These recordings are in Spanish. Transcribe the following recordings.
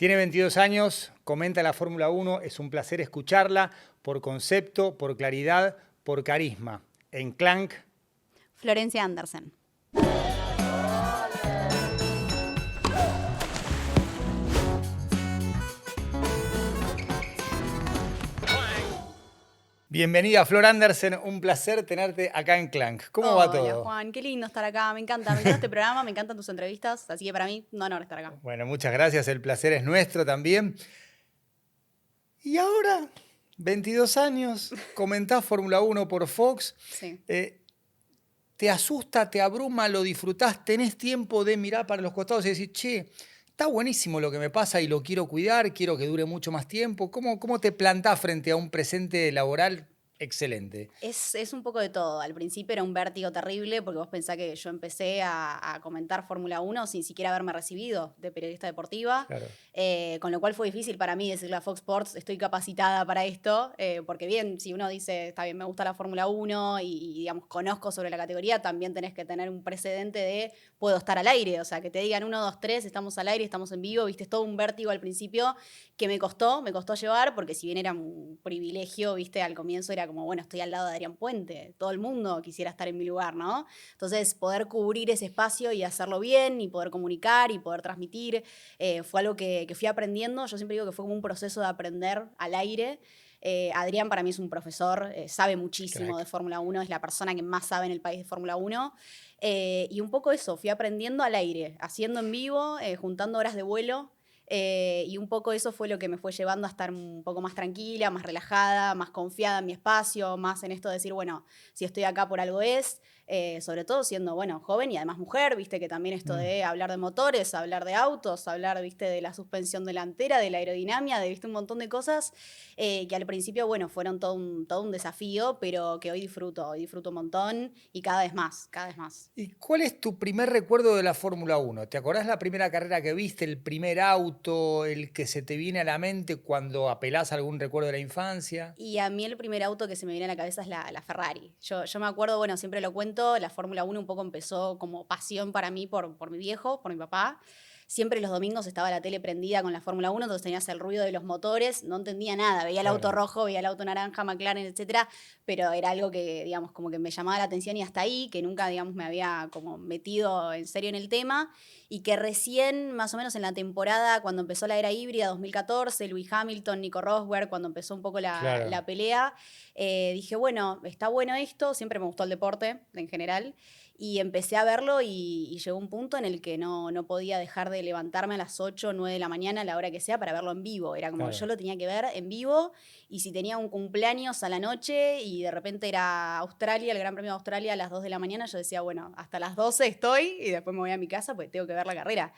Tiene 22 años, comenta la Fórmula 1, es un placer escucharla por concepto, por claridad, por carisma. En Clank, Florencia Andersen. bienvenida Flor Andersen, un placer tenerte acá en Clank. ¿Cómo va todo? Hola Juan, qué lindo estar acá, me encanta este programa, me encantan tus entrevistas, así que para mí un honor estar acá. Bueno, muchas gracias, el placer es nuestro también. Y ahora, 22 años, comentás Fórmula 1 por Fox. Sí. ¿Te asusta, te abruma, lo disfrutás? ¿Tenés tiempo de mirar para los costados y decir, che, está buenísimo lo que me pasa y lo quiero cuidar, quiero que dure mucho más tiempo? ¿Cómo te plantás frente a un presente laboral excelente? Es un poco de todo. Al principio era un vértigo terrible porque vos pensás que yo empecé a comentar Fórmula 1 sin siquiera haberme recibido de periodista deportiva, Claro. Con lo cual fue difícil para mí decirle a Fox Sports estoy capacitada para esto, porque bien, si uno dice, está bien, me gusta la Fórmula 1 y, digamos, conozco sobre la categoría, también tenés que tener un precedente de puedo estar al aire, o sea, que te digan 1, 2, 3, estamos al aire, estamos en vivo, viste, es todo un vértigo al principio que me costó llevar, porque si bien era un privilegio, viste, al comienzo era como, bueno, estoy al lado de Adrián Puente, todo el mundo quisiera estar en mi lugar, ¿no? Entonces, poder cubrir ese espacio y hacerlo bien, y poder comunicar, y poder transmitir, fue algo que fui aprendiendo. Yo siempre digo que fue como un proceso de aprender al aire. Adrián para mí es un profesor, sabe muchísimo de Fórmula 1, es la persona que más sabe en el país de Fórmula 1. Y un poco eso, fui aprendiendo al aire, haciendo en vivo, juntando horas de vuelo. Y un poco eso fue lo que me fue llevando a estar un poco más tranquila, más relajada, más confiada en mi espacio, más en esto de decir, bueno, si estoy acá por algo es, sobre todo siendo, bueno, joven y además mujer, viste que también esto de hablar de motores, hablar de autos, hablar, viste, de la suspensión delantera, de la aerodinámica, de, viste, un montón de cosas que al principio, bueno, fueron todo un desafío, pero que hoy disfruto un montón y cada vez más, cada vez más. ¿Y cuál es tu primer recuerdo de la Fórmula 1? ¿Te acordás la primera carrera que viste, el primer auto, el que se te viene a la mente cuando apelás a algún recuerdo de la infancia? Y a mí el primer auto que se me viene a la cabeza es la Ferrari. Yo me acuerdo, bueno, siempre lo cuento, la Fórmula 1 un poco empezó como pasión para mí por mi viejo, por mi papá. Siempre los domingos estaba la tele prendida con la Fórmula 1, entonces tenías el ruido de los motores, no entendía nada, veía el auto rojo, veía el auto naranja, McLaren, etcétera, pero era algo que, digamos, como que me llamaba la atención y hasta ahí, que nunca, digamos, me había como metido en serio en el tema, y que recién, más o menos en la temporada, cuando empezó la era híbrida, 2014, Lewis Hamilton, Nico Rosberg, cuando empezó un poco la pelea, dije, bueno, está bueno esto, siempre me gustó el deporte en general, y empecé a verlo y llegó un punto en el que no podía dejar de levantarme a las 8 o 9 de la mañana, a la hora que sea, para verlo en vivo. Era como que yo lo tenía que ver en vivo, y si tenía un cumpleaños a la noche y de repente era Australia, el Gran Premio de Australia a las 2 de la mañana, yo decía, bueno, hasta las 12 estoy y después me voy a mi casa porque tengo que ver la carrera.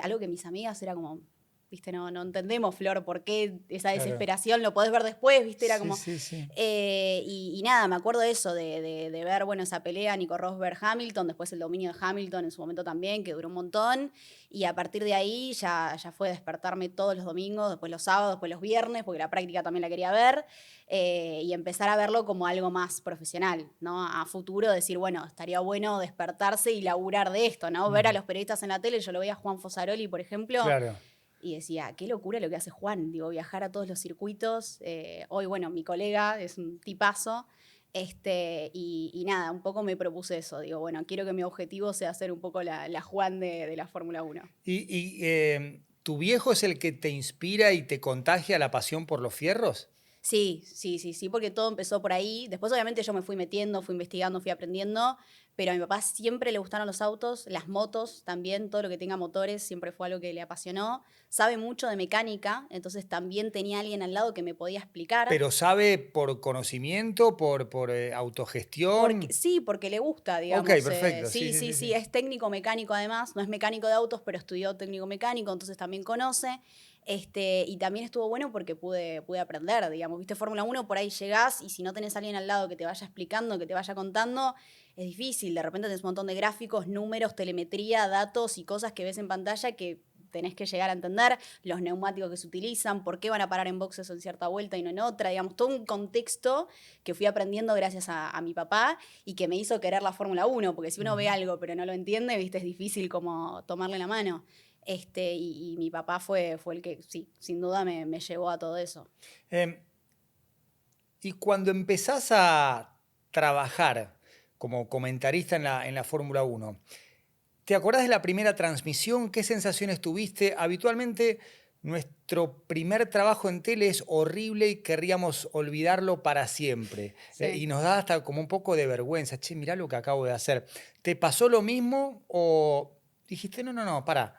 Algo que mis amigas era como... Viste, no entendemos, Flor, por qué esa desesperación, lo podés ver después, viste, era como... Sí. Y nada, me acuerdo de eso, de ver, bueno, esa pelea, Nico Rosberg-Hamilton, después el dominio de Hamilton en su momento también, que duró un montón, y a partir de ahí ya fue despertarme todos los domingos, después los sábados, después los viernes, porque la práctica también la quería ver, y empezar a verlo como algo más profesional, ¿no? A futuro decir, bueno, estaría bueno despertarse y laburar de esto, ¿no? Ver a los periodistas en la tele, yo lo veía a Juan Fosaroli, por ejemplo, y decía, qué locura lo que hace Juan, digo, viajar a todos los circuitos. Hoy, bueno, mi colega es un tipazo, y nada, un poco me propuse eso, digo, bueno, quiero que mi objetivo sea ser un poco la Juan de la Fórmula 1. ¿Tu viejo es el que te inspira y te contagia la pasión por los fierros? Sí, porque todo empezó por ahí. Después, obviamente, yo me fui metiendo, fui investigando, fui aprendiendo, pero a mi papá siempre le gustaron los autos, las motos también, todo lo que tenga motores siempre fue algo que le apasionó. Sabe mucho de mecánica, entonces también tenía alguien al lado que me podía explicar. ¿Pero sabe por conocimiento, por autogestión? Sí, porque le gusta, Ok, digamos. perfecto. Sí, es técnico mecánico además, no es mecánico de autos, pero estudió técnico mecánico, entonces también conoce. Y también estuvo bueno porque pude aprender, digamos. Viste, Fórmula 1, por ahí llegás y si no tenés a alguien al lado que te vaya explicando, que te vaya contando, es difícil. De repente tenés un montón de gráficos, números, telemetría, datos y cosas que ves en pantalla que tenés que llegar a entender, los neumáticos que se utilizan, por qué van a parar en boxes en cierta vuelta y no en otra, digamos, todo un contexto que fui aprendiendo gracias a mi papá y que me hizo querer la Fórmula 1, porque si uno ve algo pero no lo entiende, viste, es difícil como tomarle la mano. Y mi papá fue el que, sí, sin duda me llevó a todo eso. Em, y cuando empezás a trabajar como comentarista en la Fórmula Uno, ¿te acordás de la primera transmisión? ¿Qué sensaciones tuviste? Habitualmente nuestro primer trabajo en tele es horrible y querríamos olvidarlo para siempre. Sí. Y nos da hasta como un poco de vergüenza. Che, mirá lo que acabo de hacer. ¿Te pasó lo mismo o dijiste, no, pará,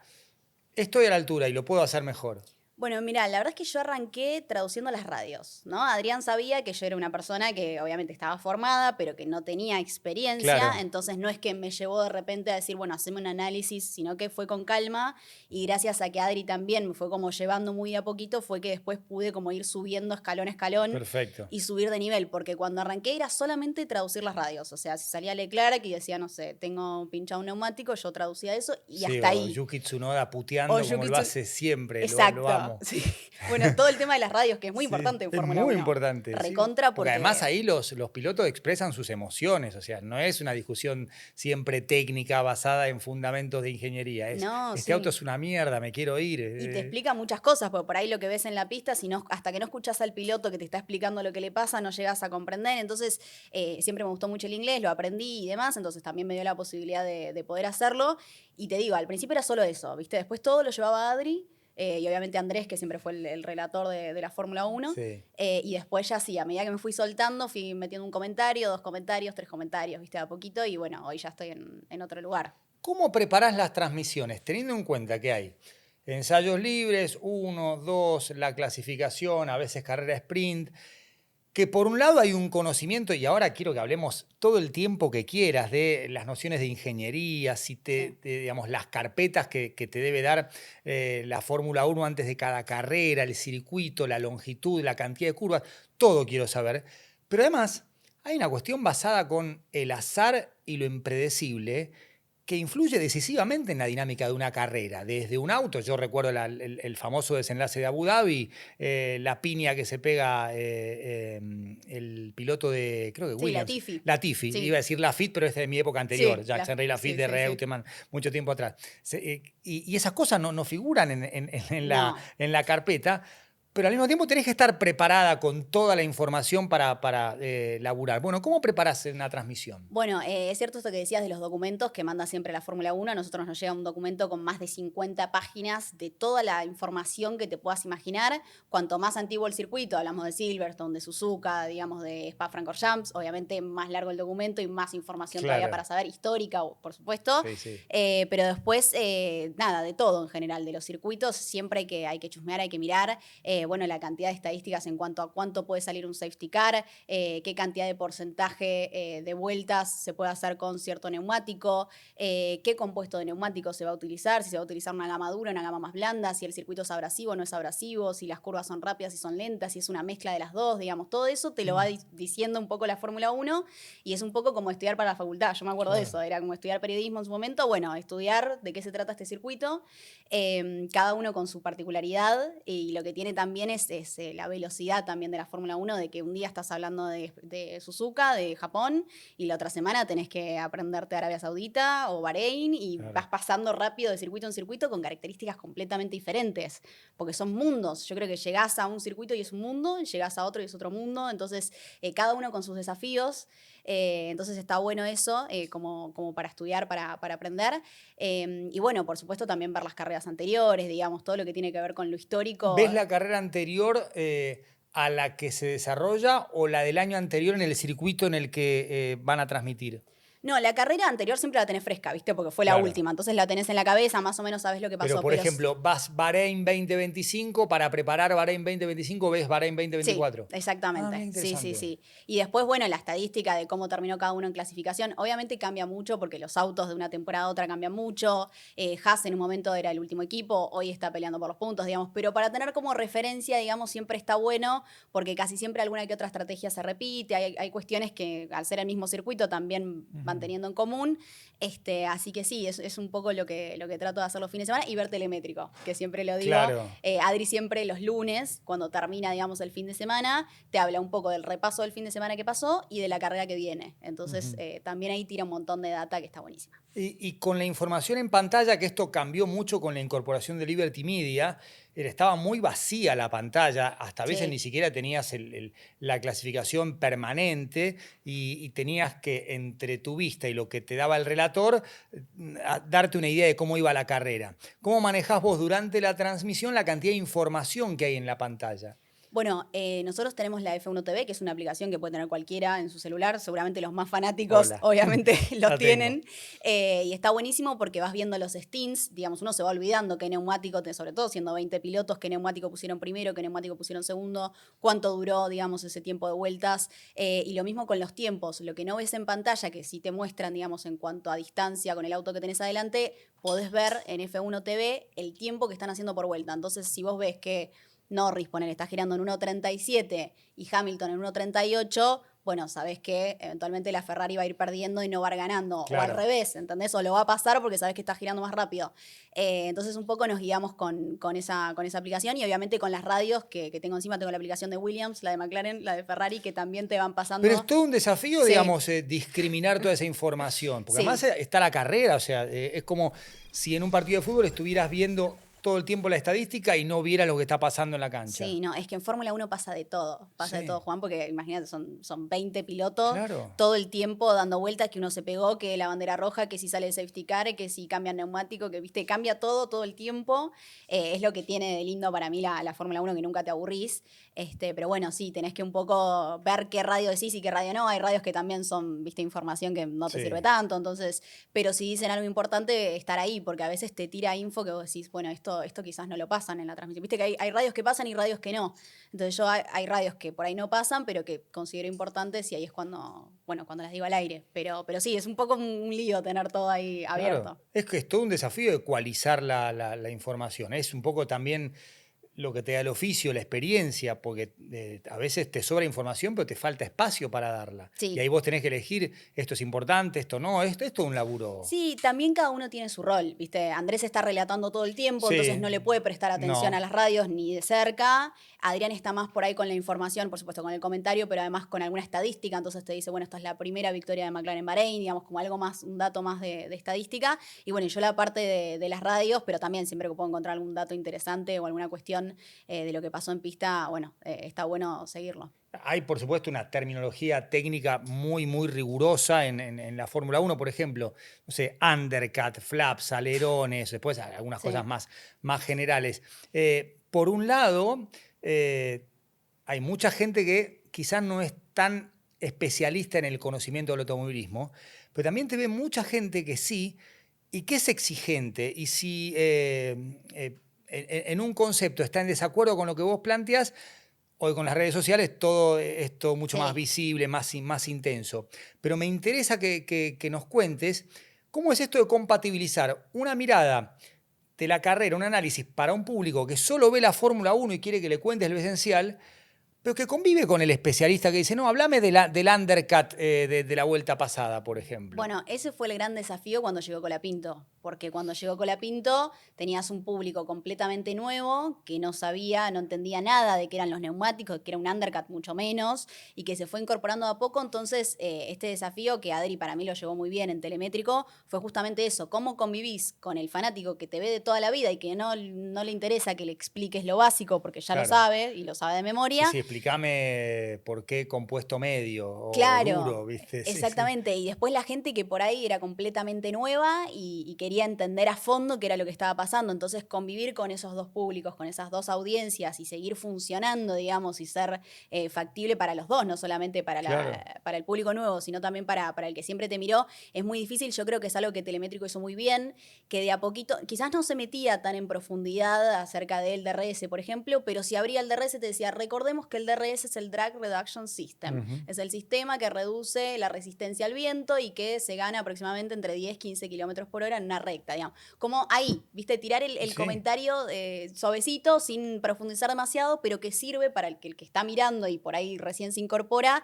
estoy a la altura y lo puedo hacer mejor? Bueno, mira, la verdad es que yo arranqué traduciendo las radios, ¿no? Adrián sabía que yo era una persona que obviamente estaba formada, pero que no tenía experiencia, Claro, entonces no es que me llevó de repente a decir, bueno, haceme un análisis, sino que fue con calma y gracias a que Adri también me fue como llevando muy de a poquito, fue que después pude como ir subiendo escalón a escalón perfecto. y subir de nivel, porque cuando arranqué era solamente traducir las radios, o sea, si salía Leclerc y decía, no sé, tengo pinchado un neumático, yo traducía eso y Sí, hasta o ahí. Yuki Tsunoda O puteando como Yuki lo hace siempre, lo Exacto, amo. sí. Bueno, todo el tema de las radios, que es muy Sí, importante en es Fórmula muy Uno. importante, sí. Recontra Porque además porque... ahí los pilotos expresan sus emociones, o sea, no es una discusión siempre técnica basada en fundamentos de ingeniería, es, No, este auto sí. es una mierda, me quiero ir. Y te explica muchas cosas, porque por ahí lo que ves en la pista, si no, hasta que no escuchas al piloto que te está explicando lo que le pasa, no llegas a comprender. Entonces, siempre me gustó mucho el inglés, lo aprendí y demás, entonces también me dio la posibilidad de poder hacerlo. Y te digo, al principio era solo eso, ¿viste? Después todo lo llevaba Adri. Y obviamente Andrés, que siempre fue el relator de la Fórmula Uno. Sí. Y después ya sí, a medida que me fui soltando, fui metiendo un comentario, 2 comentarios, 3 comentarios, ¿viste? De a poquito. Y bueno, hoy ya estoy en otro lugar. ¿Cómo preparás las transmisiones? Teniendo en cuenta que hay ensayos libres, 1, 2, la clasificación, a veces carrera sprint, que por un lado hay un conocimiento, y ahora quiero que hablemos todo el tiempo que quieras de las nociones de ingeniería, si Sí. digamos, las carpetas que te debe dar la Fórmula Uno antes de cada carrera, el circuito, la longitud, la cantidad de curvas, todo quiero saber. Pero además hay una cuestión basada con el azar y lo impredecible que influye decisivamente en la dinámica de una carrera. Desde un auto, yo recuerdo el famoso desenlace de Abu Dhabi, la piña que se pega el piloto de, creo que Sí, Williams, Latifi. Latifi, iba Sí, a decir Lafitte, pero es de mi época anterior, sí, Jacques-Henri Lafitte sí, de sí, sí. Reutemann, mucho tiempo atrás. Y esas cosas no figuran No. en la carpeta, pero al mismo tiempo tenés que estar preparada con toda la información para laburar. Bueno, ¿cómo preparás una transmisión? Bueno, es cierto esto que decías de los documentos que manda siempre la Fórmula Uno. A nosotros nos llega un documento con más de 50 páginas de toda la información que te puedas imaginar. Cuanto más antiguo el circuito, hablamos de Silverstone, de Suzuka, digamos de Spa-Francorchamps, obviamente más largo el documento y más información todavía Claro, para saber, histórica, por supuesto. sí, sí. Pero después, nada, de todo en general, de los circuitos, siempre hay que chusmear, hay que mirar. Bueno, la cantidad de estadísticas en cuanto a cuánto puede salir un safety car, qué cantidad de porcentaje de vueltas se puede hacer con cierto neumático, qué compuesto de neumático se va a utilizar, si se va a utilizar una gama dura, una gama más blanda, si el circuito es abrasivo o no es abrasivo, si las curvas son rápidas, si son lentas, si es una mezcla de las dos, digamos, todo eso te lo va diciendo un poco la Fórmula 1 y es un poco como estudiar para la facultad. Yo me acuerdo de Claro. eso, era como estudiar periodismo en su momento, bueno, estudiar de qué se trata este circuito, cada uno con su particularidad y lo que tiene también es la velocidad también de la Fórmula 1, de que un día estás hablando de Suzuka, de Japón, y la otra semana tenés que aprenderte Arabia Saudita o Bahrein y Claro. vas pasando rápido de circuito en circuito con características completamente diferentes, porque son mundos. Yo creo que llegás a un circuito y es un mundo, y llegás a otro y es otro mundo, entonces cada uno con sus desafíos. Entonces está bueno eso como para estudiar, para aprender. Y bueno, por supuesto también ver las carreras anteriores, digamos, todo lo que tiene que ver con lo histórico. ¿Ves la carrera anterior a la que se desarrolla o la del año anterior en el circuito en el que van a transmitir? No, la carrera anterior siempre la tenés fresca, ¿viste? Porque fue la Claro. última. Entonces la tenés en la cabeza, más o menos sabés lo que Pero, pasó. por ejemplo, vas Bahrein 2025, para preparar Bahrein 2025 ves Bahrein Sí, 2024. Ah, exactamente. bien Sí, sí, interesante. sí. Y después, bueno, la estadística de cómo terminó cada uno en clasificación, obviamente cambia mucho porque los autos de una temporada a otra cambian mucho. Haas en un momento era el último equipo, hoy está peleando por los puntos, digamos. Pero para tener como referencia, digamos, siempre está bueno porque casi siempre alguna que otra estrategia se repite. Hay cuestiones que al ser el mismo circuito también van Ujú. teniendo en común. Así que sí, es un poco lo que trato de hacer los fines de semana y ver telemétrico, que siempre lo digo. Claro. Adri siempre los lunes, cuando termina, digamos, el fin de semana, te habla un poco del repaso del fin de semana que pasó y de la carrera que viene. Entonces, Ujú. también ahí tira un montón de data que está buenísima. Y con la información en pantalla, que esto cambió mucho con la incorporación de Liberty Media, estaba muy vacía la pantalla, hasta a veces ni Sí. siquiera tenías la clasificación permanente y tenías que, entre tu vista y lo que te daba el relator, darte una idea de cómo iba la carrera. ¿Cómo manejás vos durante la transmisión la cantidad de información que hay en la pantalla? Bueno, nosotros tenemos la F1 TV, que es una aplicación que puede tener cualquiera en su celular. Seguramente los más fanáticos, Hola, obviamente, lo la tengo. tienen. Y está buenísimo porque vas viendo los stints. Digamos, uno se va olvidando qué neumático, sobre todo siendo 20 pilotos, qué neumático pusieron primero, qué neumático pusieron segundo, cuánto duró, digamos, ese tiempo de vueltas. Y lo mismo con los tiempos. Lo que no ves en pantalla, que sí te muestran, digamos, en cuanto a distancia con el auto que tenés adelante, podés ver en F1 TV el tiempo que están haciendo por vuelta. Entonces, si vos ves que Norris, ponele, está girando en 1.37 y Hamilton en 1.38, bueno, sabés que eventualmente la Ferrari va a ir perdiendo y no va a ir ganando. O al Claro. revés, ¿entendés? O lo va a pasar porque sabés que está girando más rápido. Entonces un poco nos guiamos con esa aplicación y obviamente con las radios que tengo encima. Tengo la aplicación de Williams, la de McLaren, la de Ferrari, que también te van Pero es pasando. todo un desafío, Sí, digamos, discriminar toda esa información, porque además sí. está la carrera, o sea, es como si en un partido de fútbol estuvieras viendo todo el tiempo la estadística y no vieras lo que está pasando en la cancha. Sí, no, es que en Fórmula 1 pasa de Sí, todo, Juan, porque imagínate, son 20 pilotos claro. todo el tiempo dando vueltas, que uno se pegó, que la bandera roja, que si sale el safety car, que si cambia el neumático, que viste, cambia todo el tiempo. Es lo que tiene de lindo para mí la Fórmula 1, que nunca te aburrís. Pero bueno, sí, tenés que un poco ver qué radio decís y qué radio no. Hay radios que también son, viste, información que no te sirve Sí. tanto, entonces, pero si dicen algo importante, estar ahí, porque a veces te tira info que vos decís, bueno, esto quizás no lo pasan en la transmisión. Viste que hay radios que pasan y radios que no. Entonces hay radios que por ahí no pasan, pero que considero importantes y ahí es cuando, bueno, cuando las digo al aire. Pero sí, es un poco un lío tener todo ahí Claro, abierto. es que es todo un desafío ecualizar la información. Es un poco también lo que te da el oficio, la experiencia, porque a veces te sobra información, pero te falta espacio para darla. Y ahí Sí. vos tenés que elegir, esto es importante, esto no, esto es un laburo. Sí, también cada uno tiene su rol, ¿viste? Andrés está relatando todo el tiempo, entonces Sí, no le puede prestar atención a no, las radios ni de cerca. Adrián está más por ahí con la información, por supuesto con el comentario, pero además con alguna estadística, entonces te dice, bueno, esta es la primera victoria de McLaren en Bahrein, digamos, como algo más, un dato más de estadística. Y bueno, yo la parte de las radios, pero también siempre que puedo encontrar algún dato interesante o alguna cuestión de lo que pasó en pista, bueno, está bueno seguirlo. hay por supuesto una terminología técnica muy rigurosa en la Fórmula Uno, por ejemplo, no sé, undercut, flaps, alerones, después algunas cosas Sí, más generales. Por un lado, hay mucha gente que quizás no es tan especialista en el conocimiento del automovilismo, pero también te ve mucha gente que sí y que es exigente. Y si en un concepto está en desacuerdo con lo que vos planteas, hoy con las redes sociales todo es todo mucho más sí. visible, más intenso. Pero me interesa que nos cuentes cómo es esto de compatibilizar una mirada de la carrera, un análisis para un público que solo ve la Fórmula Uno y quiere que le cuentes lo esencial, pero que convive con el especialista que dice, no, háblame del undercut de la vuelta pasada, por ejemplo. Bueno, ese fue el gran desafío cuando llegó Colapinto, porque cuando llegó Colapinto tenías un público completamente nuevo que no sabía, no entendía nada de qué eran los neumáticos, que era un undercut mucho menos, y que se fue incorporando a poco. Entonces, este desafío que Adri para mí lo llevó muy bien en telemétrico fue justamente eso, cómo convivís con el fanático que te ve de toda la vida y que no le interesa que le expliques lo básico porque ya lo Claro. sabe y lo sabe de Sí, memoria. sí, explícame por qué compuesto medio o Claro, duro, ¿viste? Sí, sí. exactamente. Y después la gente que por ahí era completamente nueva y quería entender a fondo qué era lo que estaba pasando. Entonces convivir con esos dos públicos, con esas dos audiencias y seguir funcionando, digamos, y ser factible para los dos, no solamente para, Claro. para el público nuevo, sino también para el que siempre te miró, es muy difícil. Yo creo que es algo que Telemétrico hizo muy bien, que de a poquito, quizás no se metía tan en profundidad acerca del DRS, por ejemplo, pero si abría el DRS te decía, recordemos que el DRS es el Drag Reduction System. Ujú. Es el sistema que reduce la resistencia al viento y que se gana aproximadamente entre 10 y 15 kilómetros por hora en una recta, digamos. Como ahí, ¿viste? Tirar el Sí. comentario suavecito, sin profundizar demasiado, pero que sirve para el que está mirando y por ahí recién se incorpora.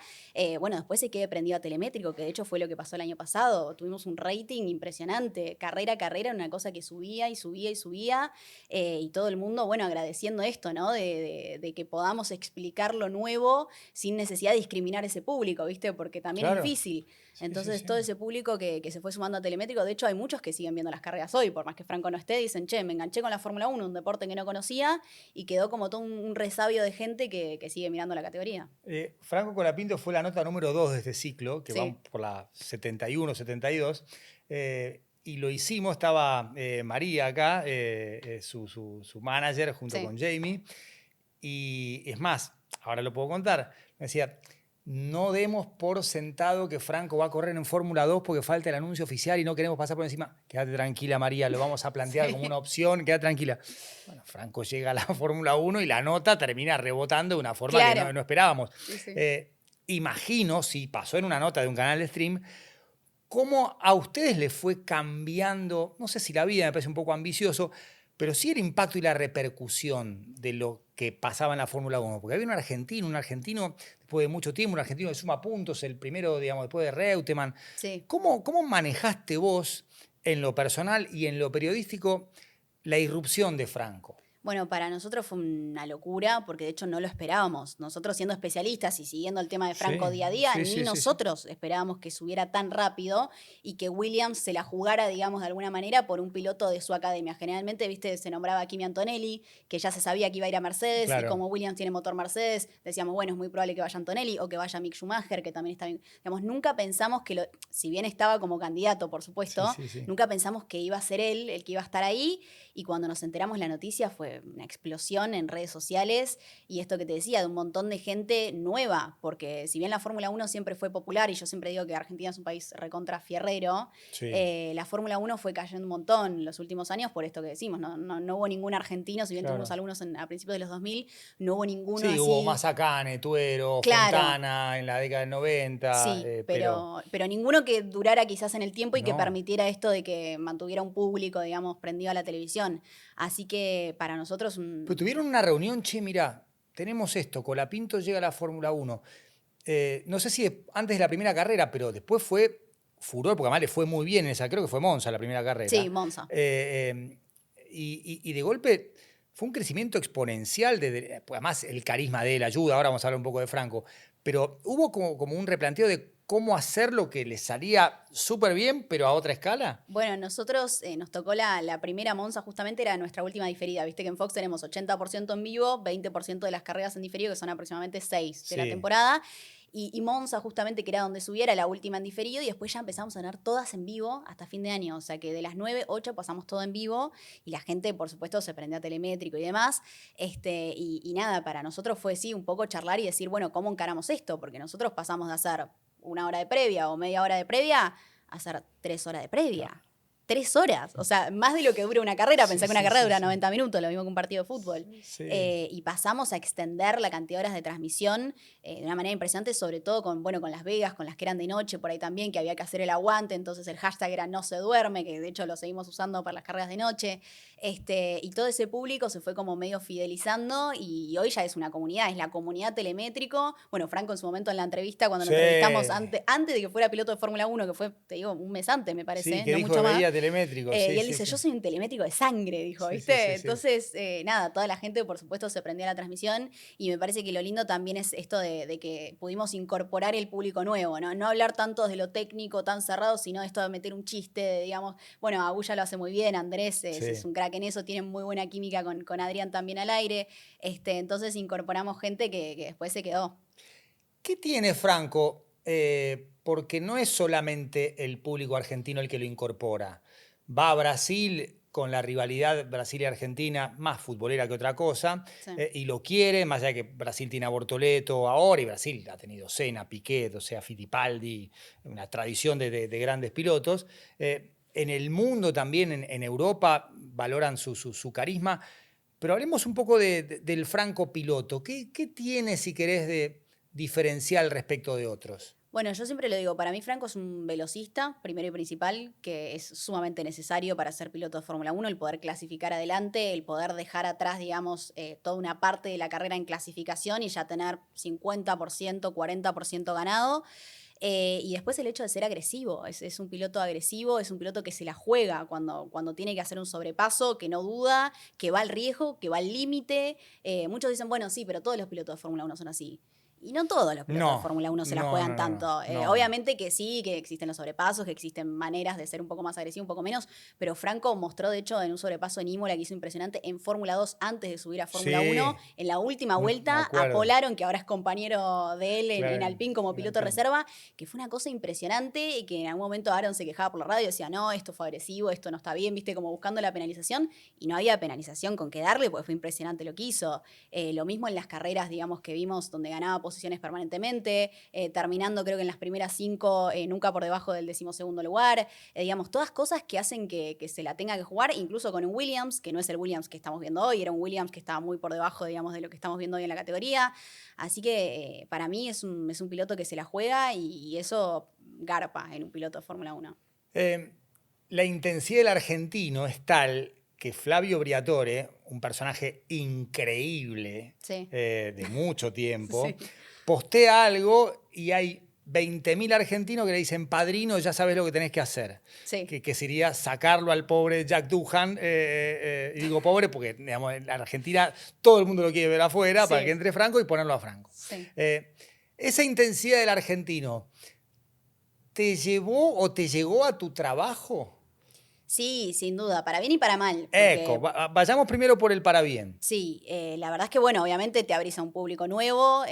Bueno, después se quede prendido a telemétrico, que de hecho fue lo que pasó el año pasado. Tuvimos un rating impresionante. Carrera a carrera, una cosa que subía y subía y subía. Y todo el mundo, bueno, agradeciendo esto, ¿no? De que podamos explicar acercar lo nuevo sin necesidad de discriminar ese público, ¿viste? Porque también es Claro. difícil. Sí, Entonces, sí. todo ese público que se fue sumando a Telemétrico, de hecho, hay muchos que siguen viendo las carreras hoy, por más que Franco no esté, dicen, che, me enganché con la Fórmula 1, un deporte que no conocía, y quedó como todo un resabio de gente que sigue mirando la categoría. Franco Colapinto fue la nota número 2 de este ciclo, que Sí, van por la 71, 72. Y lo hicimos, estaba María acá, su manager, junto sí. con Jamie. Y es más, ahora lo puedo contar. Me decía, no demos por sentado que Franco va a correr en Fórmula 2 porque falta el anuncio oficial y no queremos pasar por encima. Quédate tranquila, María, lo vamos a plantear como una Sí, opción, quédate tranquila. Bueno, Franco llega a la Fórmula 1 y la nota termina rebotando de una forma que claro. no esperábamos. Sí, sí. Imagino, si pasó en una nota de un canal de stream, cómo a ustedes les fue cambiando, no sé si la vida me parece un poco ambicioso, pero sí el impacto y la repercusión de lo que pasaba en la Fórmula 1. Porque había un argentino después de mucho tiempo, un argentino que suma puntos, el primero, digamos, después de Reutemann. Sí. ¿Cómo manejaste vos en lo personal y en lo periodístico la irrupción de Franco? Bueno, para nosotros fue una locura porque de hecho no lo esperábamos. Nosotros siendo especialistas y siguiendo el tema de Franco Sí, día a día, sí, ni sí, sí, sí. nosotros esperábamos que subiera tan rápido y que Williams se la jugara, digamos, de alguna manera por un piloto de su academia. Generalmente, viste, se nombraba a Kimi Antonelli, que ya se sabía que iba a ir a Mercedes y Claro. como Williams tiene motor Mercedes, decíamos, bueno, es muy probable que vaya Antonelli o que vaya Mick Schumacher, que también está bien. Digamos, nunca pensamos que, si bien estaba como candidato, por Sí, supuesto, sí, sí. nunca pensamos que iba a ser él el que iba a estar ahí. Y cuando nos enteramos la noticia fue una explosión en redes sociales y esto que te decía, de un montón de gente nueva, porque si bien la Fórmula 1 siempre fue popular y yo siempre digo que Argentina es un país recontra fierrero, Sí, la Fórmula 1 fue cayendo un montón en los últimos años por esto que decimos, no hubo ningún argentino, si bien tuvimos claro. algunos a principios de los 2000, no hubo ninguno Sí, hubo así, Mazacane, Tuero, claro. Fontana en la década del 90, Sí, pero pero ninguno que durara quizás en el tiempo y que no. permitiera esto de que mantuviera un público, digamos, prendido a la televisión. Así que para nosotros, Pero tuvieron una reunión, che, mirá, tenemos esto, Colapinto llega a la Fórmula 1. No sé si antes de la primera carrera, pero después fue furor, porque además le fue muy bien en esa, creo que fue Monza la primera sí, carrera. Monza. Y de golpe fue un crecimiento exponencial, pues además el carisma de él ayuda, ahora vamos a hablar un poco de Franco, pero hubo como un replanteo de cómo hacer lo que le salía súper bien, pero a otra escala. Bueno, nosotros nos tocó la primera Monza, justamente era nuestra última diferida. Viste que en Fox tenemos 80% en vivo, 20% de las carreras en diferido, que son aproximadamente 6 de la Sí, temporada. Y Monza, justamente, que era donde subiera la última en diferido, y después ya empezamos a tener todas en vivo hasta fin de año. O sea que de las 9, 8 pasamos todo en vivo, y la gente, por supuesto, se prende a telemétrico y demás. Y nada, para nosotros fue sí, un poco charlar y decir, bueno, ¿cómo encaramos esto? Porque nosotros pasamos de hacer una hora de previa o media hora de previa hacer 3 horas de claro. previa. 3 horas, o sea, más de lo que dura una carrera. Pensá Sí, que una sí, carrera sí, dura sí. 90 minutos, lo mismo que un partido de fútbol. Sí. Y pasamos a extender la cantidad de horas de transmisión de una manera impresionante, sobre todo con Las Vegas, con las que eran de noche, por ahí también, que había que hacer el aguante, entonces el hashtag era no se duerme, que de hecho lo seguimos usando para las carreras de noche. Y todo ese público se fue como medio fidelizando y hoy ya es una comunidad, es la comunidad telemétrico. Bueno, Franco en su momento en la entrevista, cuando lo Sí. entrevistamos antes de que fuera piloto de Fórmula 1, que fue, te digo, un mes antes, me Sí, parece, que no dijo que mucho más. veía telemétrico. Y Sí, él sí, dice, sí. yo soy un telemétrico de sangre, dijo, Sí, sí, ¿viste? sí, sí. Entonces, nada, toda la gente, por supuesto, se prendió a la transmisión y me parece que lo lindo también es esto de que pudimos incorporar el público nuevo, ¿no? No hablar tanto de lo técnico tan cerrado, sino esto de meter un chiste, digamos, bueno, Agulla lo hace muy bien, Andrés es Sí. un crack en eso, tienen muy buena química con Adrián también al aire, entonces incorporamos gente que después se quedó. ¿Qué tiene Franco? Porque no es solamente el público argentino el que lo incorpora. Va a Brasil con la rivalidad Brasil y Argentina, más futbolera que otra cosa, Sí. y lo quiere, más allá de que Brasil tiene a Bortoleto ahora, y Brasil ha tenido Senna, Piquet, o sea, Fittipaldi, una tradición de grandes pilotos. En el mundo también, en Europa, valoran su carisma. Pero hablemos un poco del Franco piloto. ¿Qué tiene, si querés, de diferencial respecto de otros? Bueno, yo siempre lo digo, para mí Franco es un velocista, primero y principal, que es sumamente necesario para ser piloto de Fórmula 1, el poder clasificar adelante, el poder dejar atrás, digamos, toda una parte de la carrera en clasificación y ya tener 50%, 40% ganado. Y después el hecho de ser agresivo. Es un piloto agresivo, es un piloto que se la juega cuando tiene que hacer un sobrepaso, que no duda, que va al riesgo, que va al límite. Muchos dicen, bueno, sí, pero todos los pilotos de Fórmula 1 son así. Y no todos los pilotos de No, Fórmula 1 se la no, juegan no, no, no, tanto. no, no. Obviamente que sí, que existen los sobrepasos, que existen maneras de ser un poco más agresivo, un poco menos, pero Franco mostró, de hecho, en un sobrepaso en Imola que hizo impresionante en Fórmula 2 antes de subir a Fórmula Sí, 1. En la última me vuelta, a acuerdo. Polaron, que ahora es compañero de él en Claro, Alpine como en piloto de Alpine. reserva, que fue una cosa impresionante y que en algún momento Aaron se quejaba por la radio y decía, no, esto fue agresivo, esto no está bien, viste, como buscando la penalización, y no había penalización con que darle, porque fue impresionante lo que hizo. Lo mismo en las carreras, digamos, que vimos donde ganaba posiciones permanentemente, terminando creo que en las primeras 5 nunca por debajo del 12º lugar, digamos, todas cosas que hacen que se la tenga que jugar, incluso con un Williams, que no es el Williams que estamos viendo hoy, era un Williams que estaba muy por debajo, digamos, de lo que estamos viendo hoy en la categoría. Así que para mí es un piloto que se la juega y eso garpa en un piloto de Fórmula 1. Eh, la intensidad del argentino es tal que Flavio Briatore, un personaje increíble Sí, de mucho tiempo, sí, postea algo y hay 20.000 argentinos que le dicen, padrino, ya sabes lo que tenés que hacer. sí, Que sería sacarlo al pobre Jack Doohan. Y digo pobre porque digamos, en la Argentina todo el mundo lo quiere ver afuera para que sí, entre Franco y ponerlo a Franco. sí. Esa intensidad del argentino, ¿te llevó o te llegó a tu trabajo? Sí, sin duda, para bien y para mal, Eco, porque vayamos primero por el para bien. sí, la verdad es que, bueno, obviamente te abrís a un público nuevo,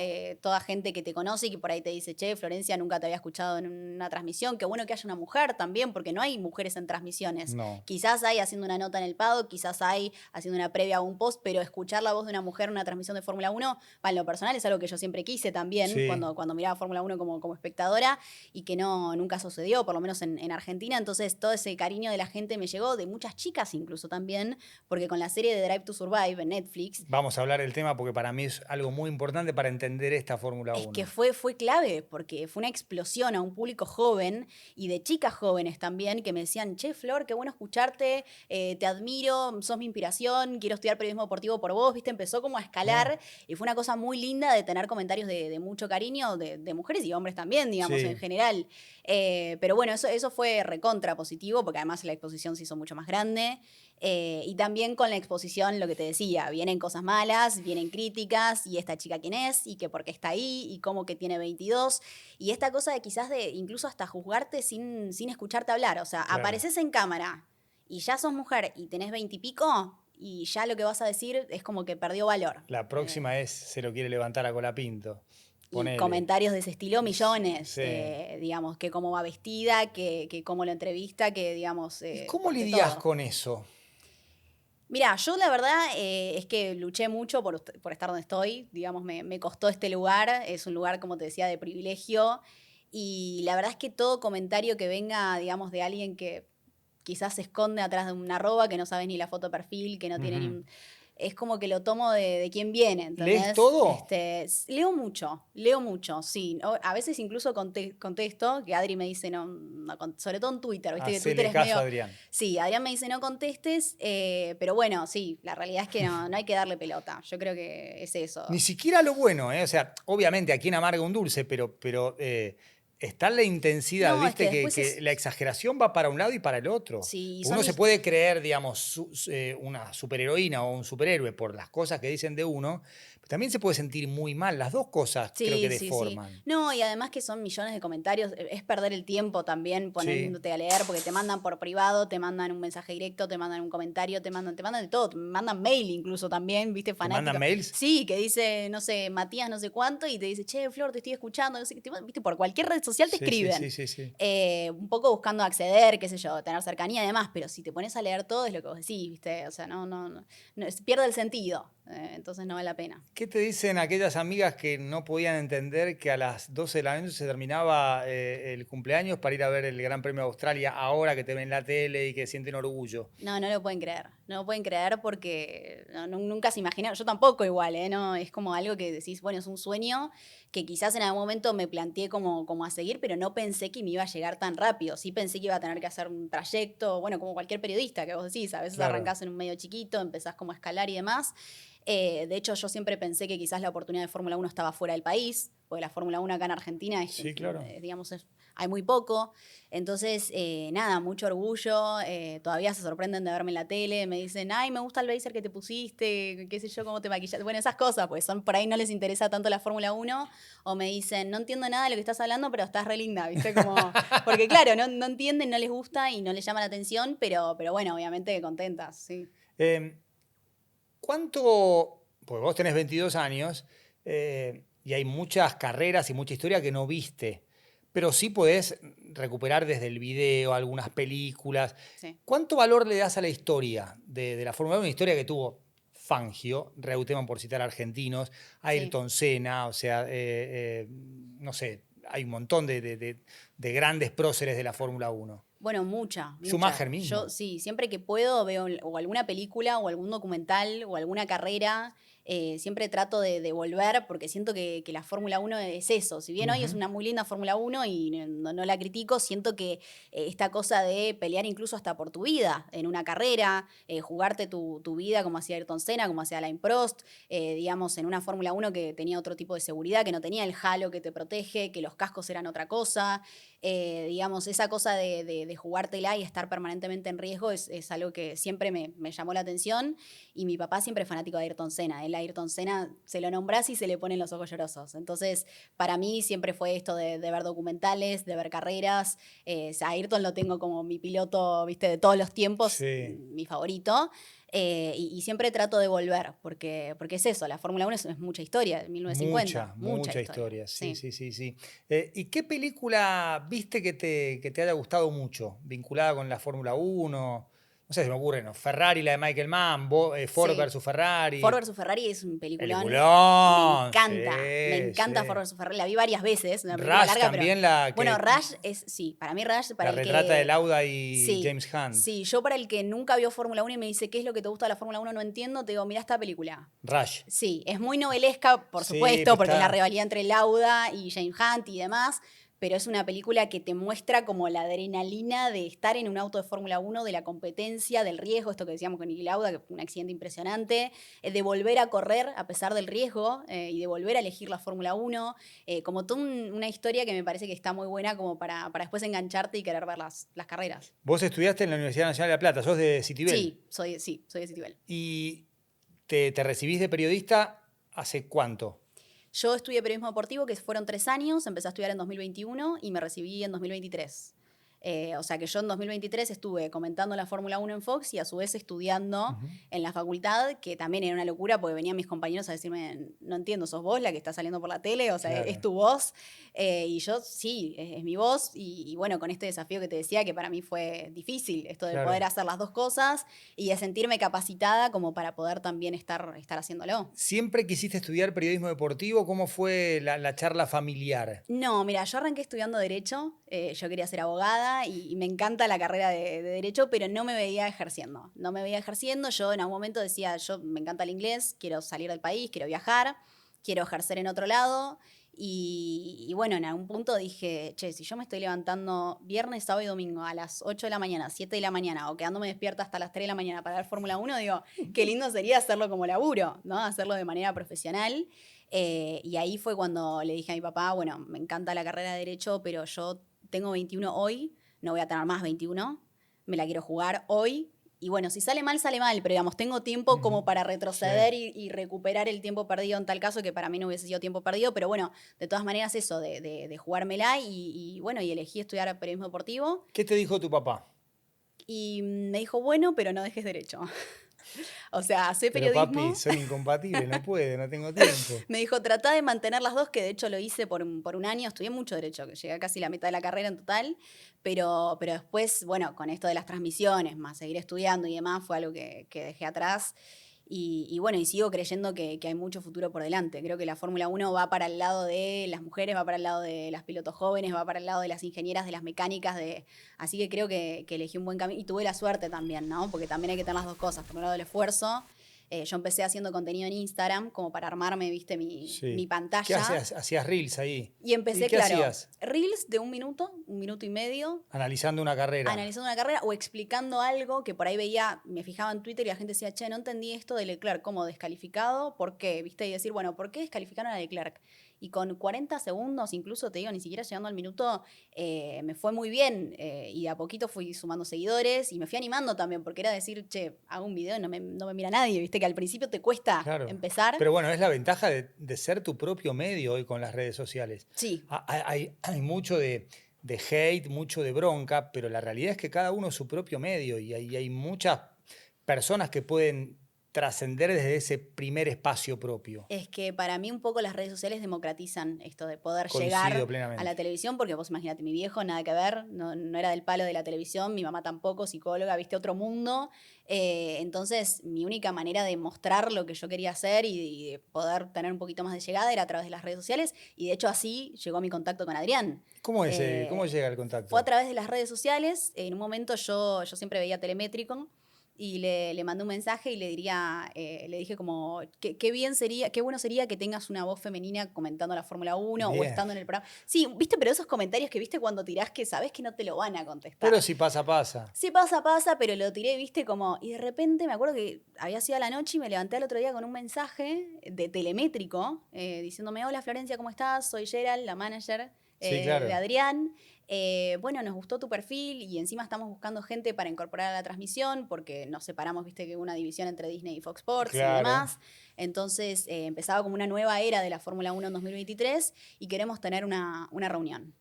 toda gente que te conoce y que por ahí te dice, che, Florencia, nunca te había escuchado en una transmisión, qué bueno que haya una mujer también, porque no hay mujeres en transmisiones. No. Quizás hay haciendo una nota en el paddock, quizás hay haciendo una previa a un post, pero escuchar la voz de una mujer en una transmisión de Fórmula 1, en lo personal es algo que yo siempre quise también, Sí. cuando miraba Fórmula 1 como espectadora, y que no, nunca sucedió, por lo menos en Argentina. Entonces todo ese cariño de la gente me llegó, de muchas chicas incluso también, porque con la serie de Drive to Survive en Netflix, Vamos a hablar del tema porque para mí es algo muy importante para entender esta Fórmula es que 1. fue clave, porque fue una explosión a un público joven y de chicas jóvenes también que me decían, che, Flor, qué bueno escucharte, te admiro, sos mi inspiración, quiero estudiar periodismo deportivo por vos, viste, empezó como a Mirá. escalar y fue una cosa muy linda de tener comentarios de mucho cariño, de mujeres y hombres también, digamos, en Sí, general. Pero bueno, eso fue recontra positivo, porque además la exposición se hizo mucho más grande. Y también con la exposición, lo que te decía, vienen cosas malas, vienen críticas, y esta chica quién es, y que por qué está ahí, y cómo que tiene 22, y esta cosa de quizás de incluso hasta juzgarte sin escucharte hablar, o sea, claro. apareces en cámara y ya sos mujer y tenés 20 y pico, y ya lo que vas a decir es como que perdió valor. La próxima es se lo quiere levantar a Colapinto. Y Ponele. comentarios de ese estilo, millones, Sí. digamos, que cómo va vestida, que cómo lo entrevista, que digamos, ¿Y cómo de lidias todo. con eso? Mira, yo la verdad es que luché mucho por estar donde estoy, digamos, me costó este lugar, es un lugar, como te decía, de privilegio, y la verdad es que todo comentario que venga, digamos, de alguien que quizás se esconde atrás de una arroba, que no sabes ni la foto de perfil, que no tiene ni Ujú. un... Es como que lo tomo de quién viene, ¿Lees ¿entendés? todo? Leo mucho, sí. A veces incluso contesto, que Adri me dice, no, sobre todo en Twitter, viste que Twitter Hacele es caso, medio... Adrián. Sí, Adrián me dice no contestes, pero bueno, sí, la realidad es que no hay que darle pelota. Yo creo que es Ni eso. siquiera lo bueno, ¿eh? O sea, obviamente a quien amarga un dulce, pero está la intensidad, No, es que ¿viste? Que, después que es... la exageración va para un lado y para el otro. Sí, Uno se puede creer, digamos, una superheroína o un superhéroe por las cosas que dicen de uno, pero también se puede sentir muy mal. Las dos cosas creo que Sí, sí, sí. deforman. No, y además que son millones de comentarios, es perder el tiempo también Sí. poniéndote a leer, porque te mandan por privado, te mandan un mensaje directo, te mandan un comentario, te mandan de todo, te mandan mail incluso también, viste, ¿Te mandan fanático. mails? Sí, que dice, no sé, Matías no sé cuánto, y te dice, che, Flor, te estoy escuchando, no sé qué, viste, por cualquier red social te Sí, sí, escriben. sí, sí, sí. Un poco buscando acceder, qué sé yo, tener cercanía y demás, pero si te pones a leer todo es lo que vos decís, viste, o sea, pierde el sentido, entonces no vale la pena. ¿Qué te dicen aquellas amigas que no podían entender que a las 12 de la noche se terminaba el cumpleaños para ir a ver el Gran Premio de Australia ahora que te ven en la tele y que sienten orgullo? No, no lo pueden creer. No lo pueden creer porque nunca se imaginaron. Yo tampoco igual, ¿eh? No, es como algo que decís, bueno, es un sueño que quizás en algún momento me planteé como a seguir, pero no pensé que me iba a llegar tan rápido. Sí pensé que iba a tener que hacer un trayecto, bueno, como cualquier periodista que vos decís, a veces Claro. arrancás en un medio chiquito, empezás como a escalar y demás. De hecho, yo siempre pensé que quizás la oportunidad de Fórmula 1 estaba fuera del país, porque la Fórmula 1 acá en Argentina es, Sí, claro. digamos, hay muy poco. Entonces, nada, mucho orgullo. Todavía se sorprenden de verme en la tele. Me dicen, ay, me gusta el blazer que te pusiste, qué sé yo, cómo te maquillaste. Bueno, esas cosas, pues son por ahí no les interesa tanto la Fórmula 1. O me dicen, no entiendo nada de lo que estás hablando, pero estás re linda, ¿viste? Como, porque claro, no entienden, no les gusta y no les llama la atención, pero bueno, obviamente contentas, sí. Eh, ¿Cuánto, pues vos tenés 22 años y hay muchas carreras y mucha historia que no viste, pero sí podés recuperar desde el video algunas películas? Sí. ¿Cuánto valor le das a la historia de la Fórmula 1? Una historia que tuvo Fangio, Reutemann por citar argentinos, Sí. Ayrton Senna, o sea, no sé, hay un montón de grandes próceres de la Fórmula 1. Bueno, mucha. Schumacher Yo mismo. sí, siempre que puedo veo o alguna película o algún documental o alguna carrera, siempre trato de volver porque siento que la Fórmula 1 es eso. Si bien hoy es Ujú. una muy linda Fórmula 1 y no la critico, siento que esta cosa de pelear incluso hasta por tu vida en una carrera, jugarte tu vida como hacía Ayrton Senna, como hacía Alain Prost, digamos, en una Fórmula 1 que tenía otro tipo de seguridad, que no tenía el halo que te protege, que los cascos eran otra cosa. Digamos, esa cosa de jugártela y estar permanentemente en riesgo es algo que siempre me llamó la atención. Y mi papá siempre es fanático de Ayrton Senna. Él a Ayrton Senna se lo nombrás y se le ponen los ojos llorosos. Entonces, para mí siempre fue esto de ver documentales, de ver carreras. O sea, Ayrton lo tengo como mi piloto, viste, de todos los tiempos, Sí. mi favorito. Y siempre trato de volver, porque es eso, la Fórmula 1 es mucha historia, 1950, mucha Mucha historia. historia, sí, Sí. sí, sí, sí. ¿Y qué película viste que te haya gustado mucho, vinculada con la Fórmula 1? No sé, se me ocurre, ¿no? Ferrari, la de Michael Mann, Ford Sí. versus Ford Ferrari. vs Ferrari es un peliculón. Peliculón, Me sí, encanta Ford sí. vs Ferrari. La vi varias veces, una película Rush larga, pero también, la bueno, que Rush es, sí, para mí Rush, para la el retrata de que, Lauda y sí, James Hunt. sí, yo para el que nunca vio Fórmula 1 y me dice, ¿qué es lo que te gusta de la Fórmula 1? No entiendo, te digo, mira esta película. Rush. Sí, es muy novelesca, por Sí, supuesto, pues porque es la está. rivalidad entre Lauda y James Hunt y demás, pero es una película que te muestra como la adrenalina de estar en un auto de Fórmula 1, de la competencia, del riesgo, esto que decíamos con Niki Lauda, que fue un accidente impresionante, de volver a correr a pesar del riesgo y de volver a elegir la Fórmula 1, como toda una historia que me parece que está muy buena como para después engancharte y querer ver las carreras. Vos estudiaste en la Universidad Nacional de La Plata, sos de Citibel. Sí, soy de Citibel. ¿Y te recibís de periodista hace cuánto? Yo estudié periodismo deportivo, que fueron 3 años, empecé a estudiar en 2021 y me recibí en 2023. O sea que yo en 2023 estuve comentando la Fórmula 1 en Fox y a su vez estudiando Ujú. en la facultad, que también era una locura porque venían mis compañeros a decirme, no entiendo, ¿sos vos la que está saliendo por la tele? O sea, es Claro. tu voz. Y yo, sí, es mi voz. Y bueno, con este desafío que te decía, que para mí fue difícil, esto de poder Claro. hacer las dos cosas y de sentirme capacitada como para poder también estar haciéndolo. ¿Siempre quisiste estudiar periodismo deportivo? ¿Cómo fue la charla familiar? No, mira, yo arranqué estudiando Derecho, yo quería ser abogada y me encanta la carrera de Derecho, pero no me veía ejerciendo. No me veía ejerciendo, yo en algún momento decía, yo me encanta el inglés, quiero salir del país, quiero viajar, quiero ejercer en otro lado. Y bueno, en algún punto dije, che, si yo me estoy levantando viernes, sábado y domingo a las 8 de la mañana, 7 de la mañana, o quedándome despierta hasta las 3 de la mañana para ver Fórmula 1, digo, qué lindo sería hacerlo como laburo, ¿no? Hacerlo de manera profesional. Y ahí fue cuando le dije a mi papá, bueno, me encanta la carrera de Derecho, pero yo tengo 21 hoy, no voy a tener más 21, me la quiero jugar hoy. Y bueno, si sale mal, pero digamos, tengo tiempo Ujú. como para Sí. retroceder y recuperar el tiempo perdido en tal caso, que para mí no hubiese sido tiempo perdido, pero bueno, de todas maneras eso, de jugármela y bueno, y elegí estudiar periodismo deportivo. ¿Qué te dijo tu papá? Y me dijo, bueno, pero no dejes Derecho. O sea, hacé Pero papi, periodismo. son incompatibles, no puedo, no tengo tiempo. Me dijo, trata de mantener las dos, que de hecho lo hice por un año, estudié mucho derecho, que llegué a casi la mitad de la carrera en total, pero después, bueno, con esto de las transmisiones, más seguir estudiando y demás, fue algo que dejé atrás. Y bueno, y sigo creyendo que hay mucho futuro por delante. Creo que la Fórmula 1 va para el lado de las mujeres, va para el lado de las pilotos jóvenes, va para el lado de las ingenieras, de las mecánicas, así que creo que elegí un buen camino. Y tuve la suerte también, ¿no? Porque también hay que tener las dos cosas. Por un lado el esfuerzo Yo empecé haciendo contenido en Instagram como para armarme, viste, mi Sí. ¿Qué pantalla. hacías? Hacías reels ahí. Y empecé, ¿Qué claro, hacías? reels de 1 minuto y medio, Analizando una carrera. analizando una carrera o explicando algo que por ahí veía, me fijaba en Twitter y la gente decía, che, no entendí esto de Leclerc, ¿cómo descalificado? ¿Por qué? ¿Viste? Y decir, bueno, ¿por qué descalificaron a Leclerc? Y con 40 segundos, incluso te digo, ni siquiera llegando al minuto, me fue muy bien. Y de a poquito fui sumando seguidores y me fui animando también, porque era decir, che, hago un video y no me mira nadie, ¿viste? Que al principio te cuesta Claro. empezar. Pero bueno, es la ventaja de ser tu propio medio hoy con las redes sociales. Sí, Hay mucho de hate, mucho de bronca, pero la realidad es que cada uno es su propio medio y hay muchas personas que pueden trascender desde ese primer espacio propio. es que para mí un poco las redes sociales democratizan esto de poder Coincido llegar a la plenamente. televisión, porque vos imagínate, mi viejo nada que ver, no era del palo de la televisión, mi mamá tampoco, psicóloga, viste otro mundo. Entonces mi única manera de mostrar lo que yo quería hacer y de poder tener un poquito más de llegada era a través de las redes sociales, y de hecho así llegó mi contacto con Adrián. ¿Cómo llega el Fue a contacto? través de las redes sociales. En un momento yo siempre veía Telemétrico y le mandé un mensaje y le dije como, qué bien sería, qué bueno sería que tengas una voz femenina comentando la Fórmula 1 o Bien. estando en el programa. Sí, viste, pero esos comentarios que viste cuando tirás que sabés que no te lo van a Pero contestar. si pasa, pasa. Sí, pasa, pasa, pero lo tiré, viste, como. Y de repente me acuerdo que había sido a la noche y me levanté al otro día con un mensaje de Telemétrico diciéndome: Hola Florencia, ¿cómo estás? Soy Gerald, la manager Sí, de claro. Adrián. Bueno, nos gustó tu perfil y encima estamos buscando gente para incorporar a la transmisión porque nos separamos, viste, que hubo una división entre Disney y Fox Sports y Claro. demás. Entonces empezaba como una nueva era de la Fórmula 1 en 2023 y queremos tener una reunión.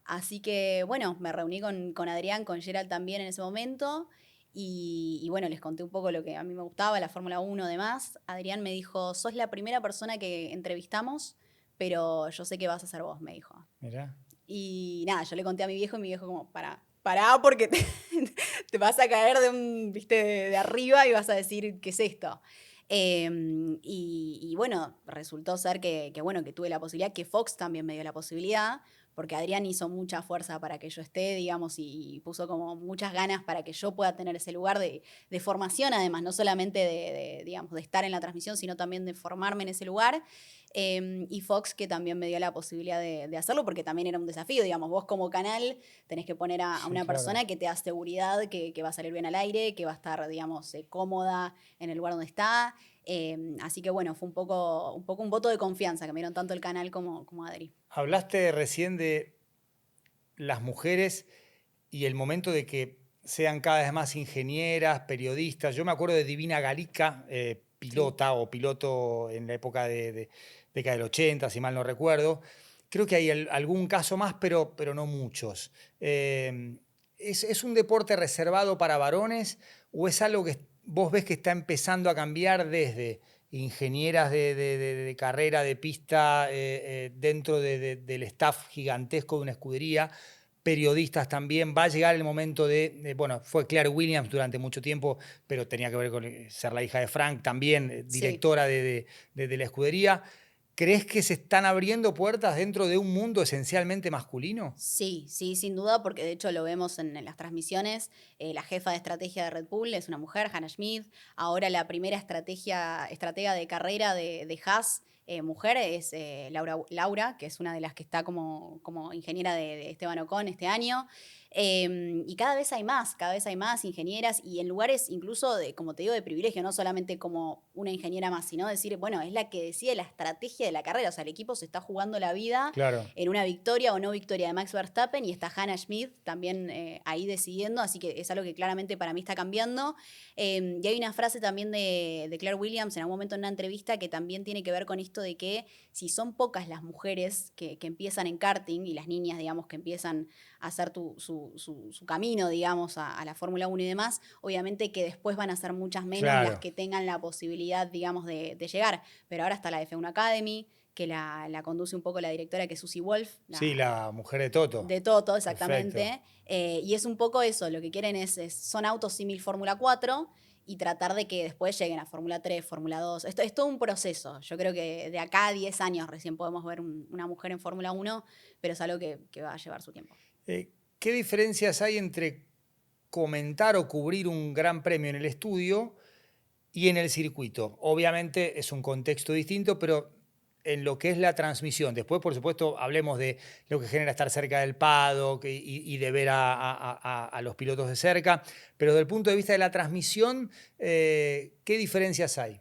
Así que, bueno, me reuní con Adrián, con Gerald también en ese momento. Y bueno, les conté un poco lo que a mí me gustaba, la Fórmula 1 y demás. Adrián me dijo, sos la primera persona que entrevistamos, pero yo sé que vas a ser vos, me dijo. Mirá. Y nada, yo le conté a mi viejo y mi viejo como, pará porque te vas a caer viste, de arriba y vas a decir, ¿qué es esto? Y bueno, resultó ser bueno, que tuve la posibilidad, que Fox también me dio la posibilidad, porque Adrián hizo mucha fuerza para que yo esté, digamos, y puso como muchas ganas para que yo pueda tener ese lugar de formación, además, no solamente digamos, de estar en la transmisión, sino también de formarme en ese lugar. Y Fox que también me dio la posibilidad de hacerlo porque también era un desafío, digamos, vos como canal tenés que poner a Sí, una claro. persona que te da seguridad, que va a salir bien al aire, que va a estar, digamos, cómoda en el lugar donde está. Así que bueno, fue un poco un voto de confianza que me dieron tanto el canal como Adri. Hablaste recién de las mujeres y el momento de que sean cada vez más ingenieras, periodistas. Yo me acuerdo de Divina Galica, Sí. pilota o piloto en la época de década del 80, si mal no recuerdo. Creo que hay algún caso más, pero no muchos. ¿Es un deporte reservado para varones o es algo que vos ves que está empezando a cambiar desde ingenieras de carrera, de pista, dentro del staff gigantesco de una escudería, periodistas también? Va a llegar el momento bueno, fue Claire Williams durante mucho tiempo, pero tenía que ver con ser la hija de Frank, también Sí. directora de la escudería. ¿Crees que se están abriendo puertas dentro de un mundo esencialmente masculino? Sí, sí, sin duda, porque de hecho lo vemos en las transmisiones. La jefa de estrategia de Red Bull es una mujer, Hannah Schmidt. Ahora la primera estratega de carrera de Haas, mujer, es Laura, que es una de las que está como ingeniera de Esteban Ocon este año. Y cada vez hay más ingenieras y en lugares incluso, como te digo, de privilegio, no solamente como una ingeniera más, sino decir, bueno, es la que decide la estrategia de la carrera, o sea, el equipo se está jugando la vida Claro. en una victoria o no victoria de Max Verstappen y está Hannah Schmidt también ahí decidiendo, así que es algo que claramente para mí está cambiando. Y hay una frase también de Claire Williams en algún momento en una entrevista que también tiene que ver con esto de que si son pocas las mujeres que empiezan en karting y las niñas, digamos, que empiezan a hacer su camino, digamos, a la Fórmula 1 y demás, obviamente que después van a ser muchas menos las Claro. que tengan la posibilidad, digamos, de llegar. Pero ahora está la F1 Academy, que la conduce un poco la directora, que es Susie Wolf, Sí, la mujer de Toto. de Toto, Perfecto. exactamente. Y es un poco eso, lo que quieren son autos símil Fórmula 4 y tratar de que después lleguen a Fórmula 3, Fórmula 2. Esto es todo un proceso. Yo creo que de acá a 10 años recién podemos ver una mujer en Fórmula 1, pero es algo que va a llevar su tiempo. ¿Qué diferencias hay entre comentar o cubrir un gran premio en el estudio y en el circuito. Obviamente es un contexto distinto, pero en lo que es la transmisión. Después, por supuesto, hablemos de lo que genera estar cerca del paddock y de ver a los pilotos de cerca. Pero desde el punto de vista de la transmisión, ¿qué diferencias hay?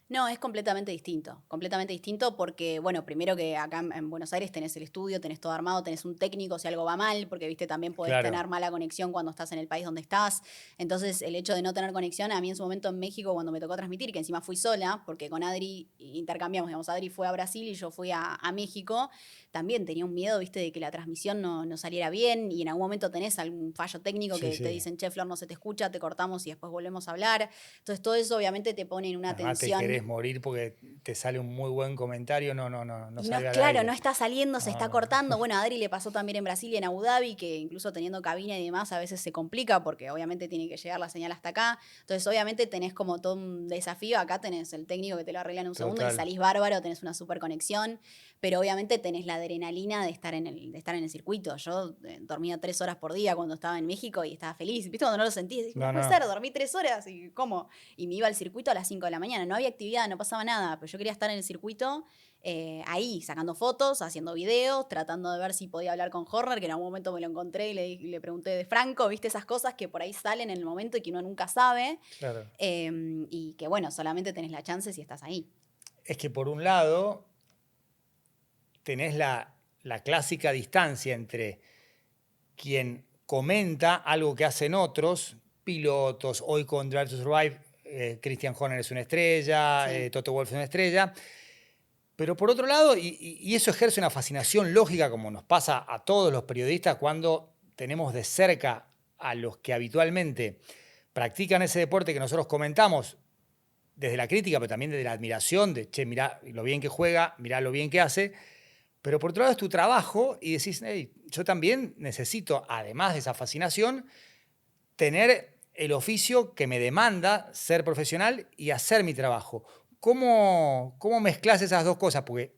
No, es completamente distinto porque, bueno, primero que acá en Buenos Aires tenés el estudio, tenés todo armado, tenés un técnico si algo va mal, porque, viste, también podés Claro, tener mala conexión cuando estás en el país donde estás. Entonces, el hecho de no tener conexión, a mí en su momento en México, cuando me tocó transmitir, que encima fui sola, porque con Adri intercambiamos, digamos, Adri fue a Brasil y yo fui a México, también tenía un miedo, viste, de que la transmisión no saliera bien y en algún momento tenés algún fallo técnico sí, que te sí. dicen, che, Flor, no se te escucha, te cortamos y después volvemos a hablar. Entonces, todo eso obviamente te pone en una Además te querés tensión. morir porque te sale un muy buen comentario. No, no, no, no Y no, salió al claro, no aire. está saliendo, se No, está no. cortando. Bueno, a Adri le pasó también en Brasil y en Abu Dhabi, que incluso teniendo cabina y demás a veces se complica porque obviamente tiene que llegar la señal hasta acá. Entonces, obviamente tenés como todo un desafío. Acá tenés el técnico que te lo arregla en un segundo y Total. salís bárbaro, tenés una super conexión, pero obviamente tenés la adrenalina de estar en el circuito. Yo dormía 3 horas por día cuando estaba en México y estaba feliz. ¿Viste? Cuando no lo sentí, decís, no No, puede no. ser, dormí 3 horas y ¿cómo? Y me iba al circuito a las 5 de la mañana. No había actividad, no pasaba nada, pero yo quería estar en el circuito ahí, sacando fotos, haciendo videos, tratando de ver si podía hablar con Horner, que en algún momento me lo encontré y le pregunté de Franco, viste esas cosas que por ahí salen en el momento y que uno nunca sabe, Claro. y que bueno, solamente tenés la chance si estás ahí. Es que por un lado tenés la clásica distancia entre quien comenta algo que hacen otros, pilotos, hoy con Drive to Survive, Christian Horner es una estrella, Sí. Toto Wolff es una estrella, pero por otro lado, y eso ejerce una fascinación lógica como nos pasa a todos los periodistas cuando tenemos de cerca a los que habitualmente practican ese deporte que nosotros comentamos desde la crítica, pero también desde la admiración de, che, mirá lo bien que juega, mirá lo bien que hace, pero por otro lado es tu trabajo y decís, hey, yo también necesito, además de esa fascinación, tener el oficio que me demanda ser profesional y hacer mi trabajo. ¿Cómo mezclas esas dos cosas? Porque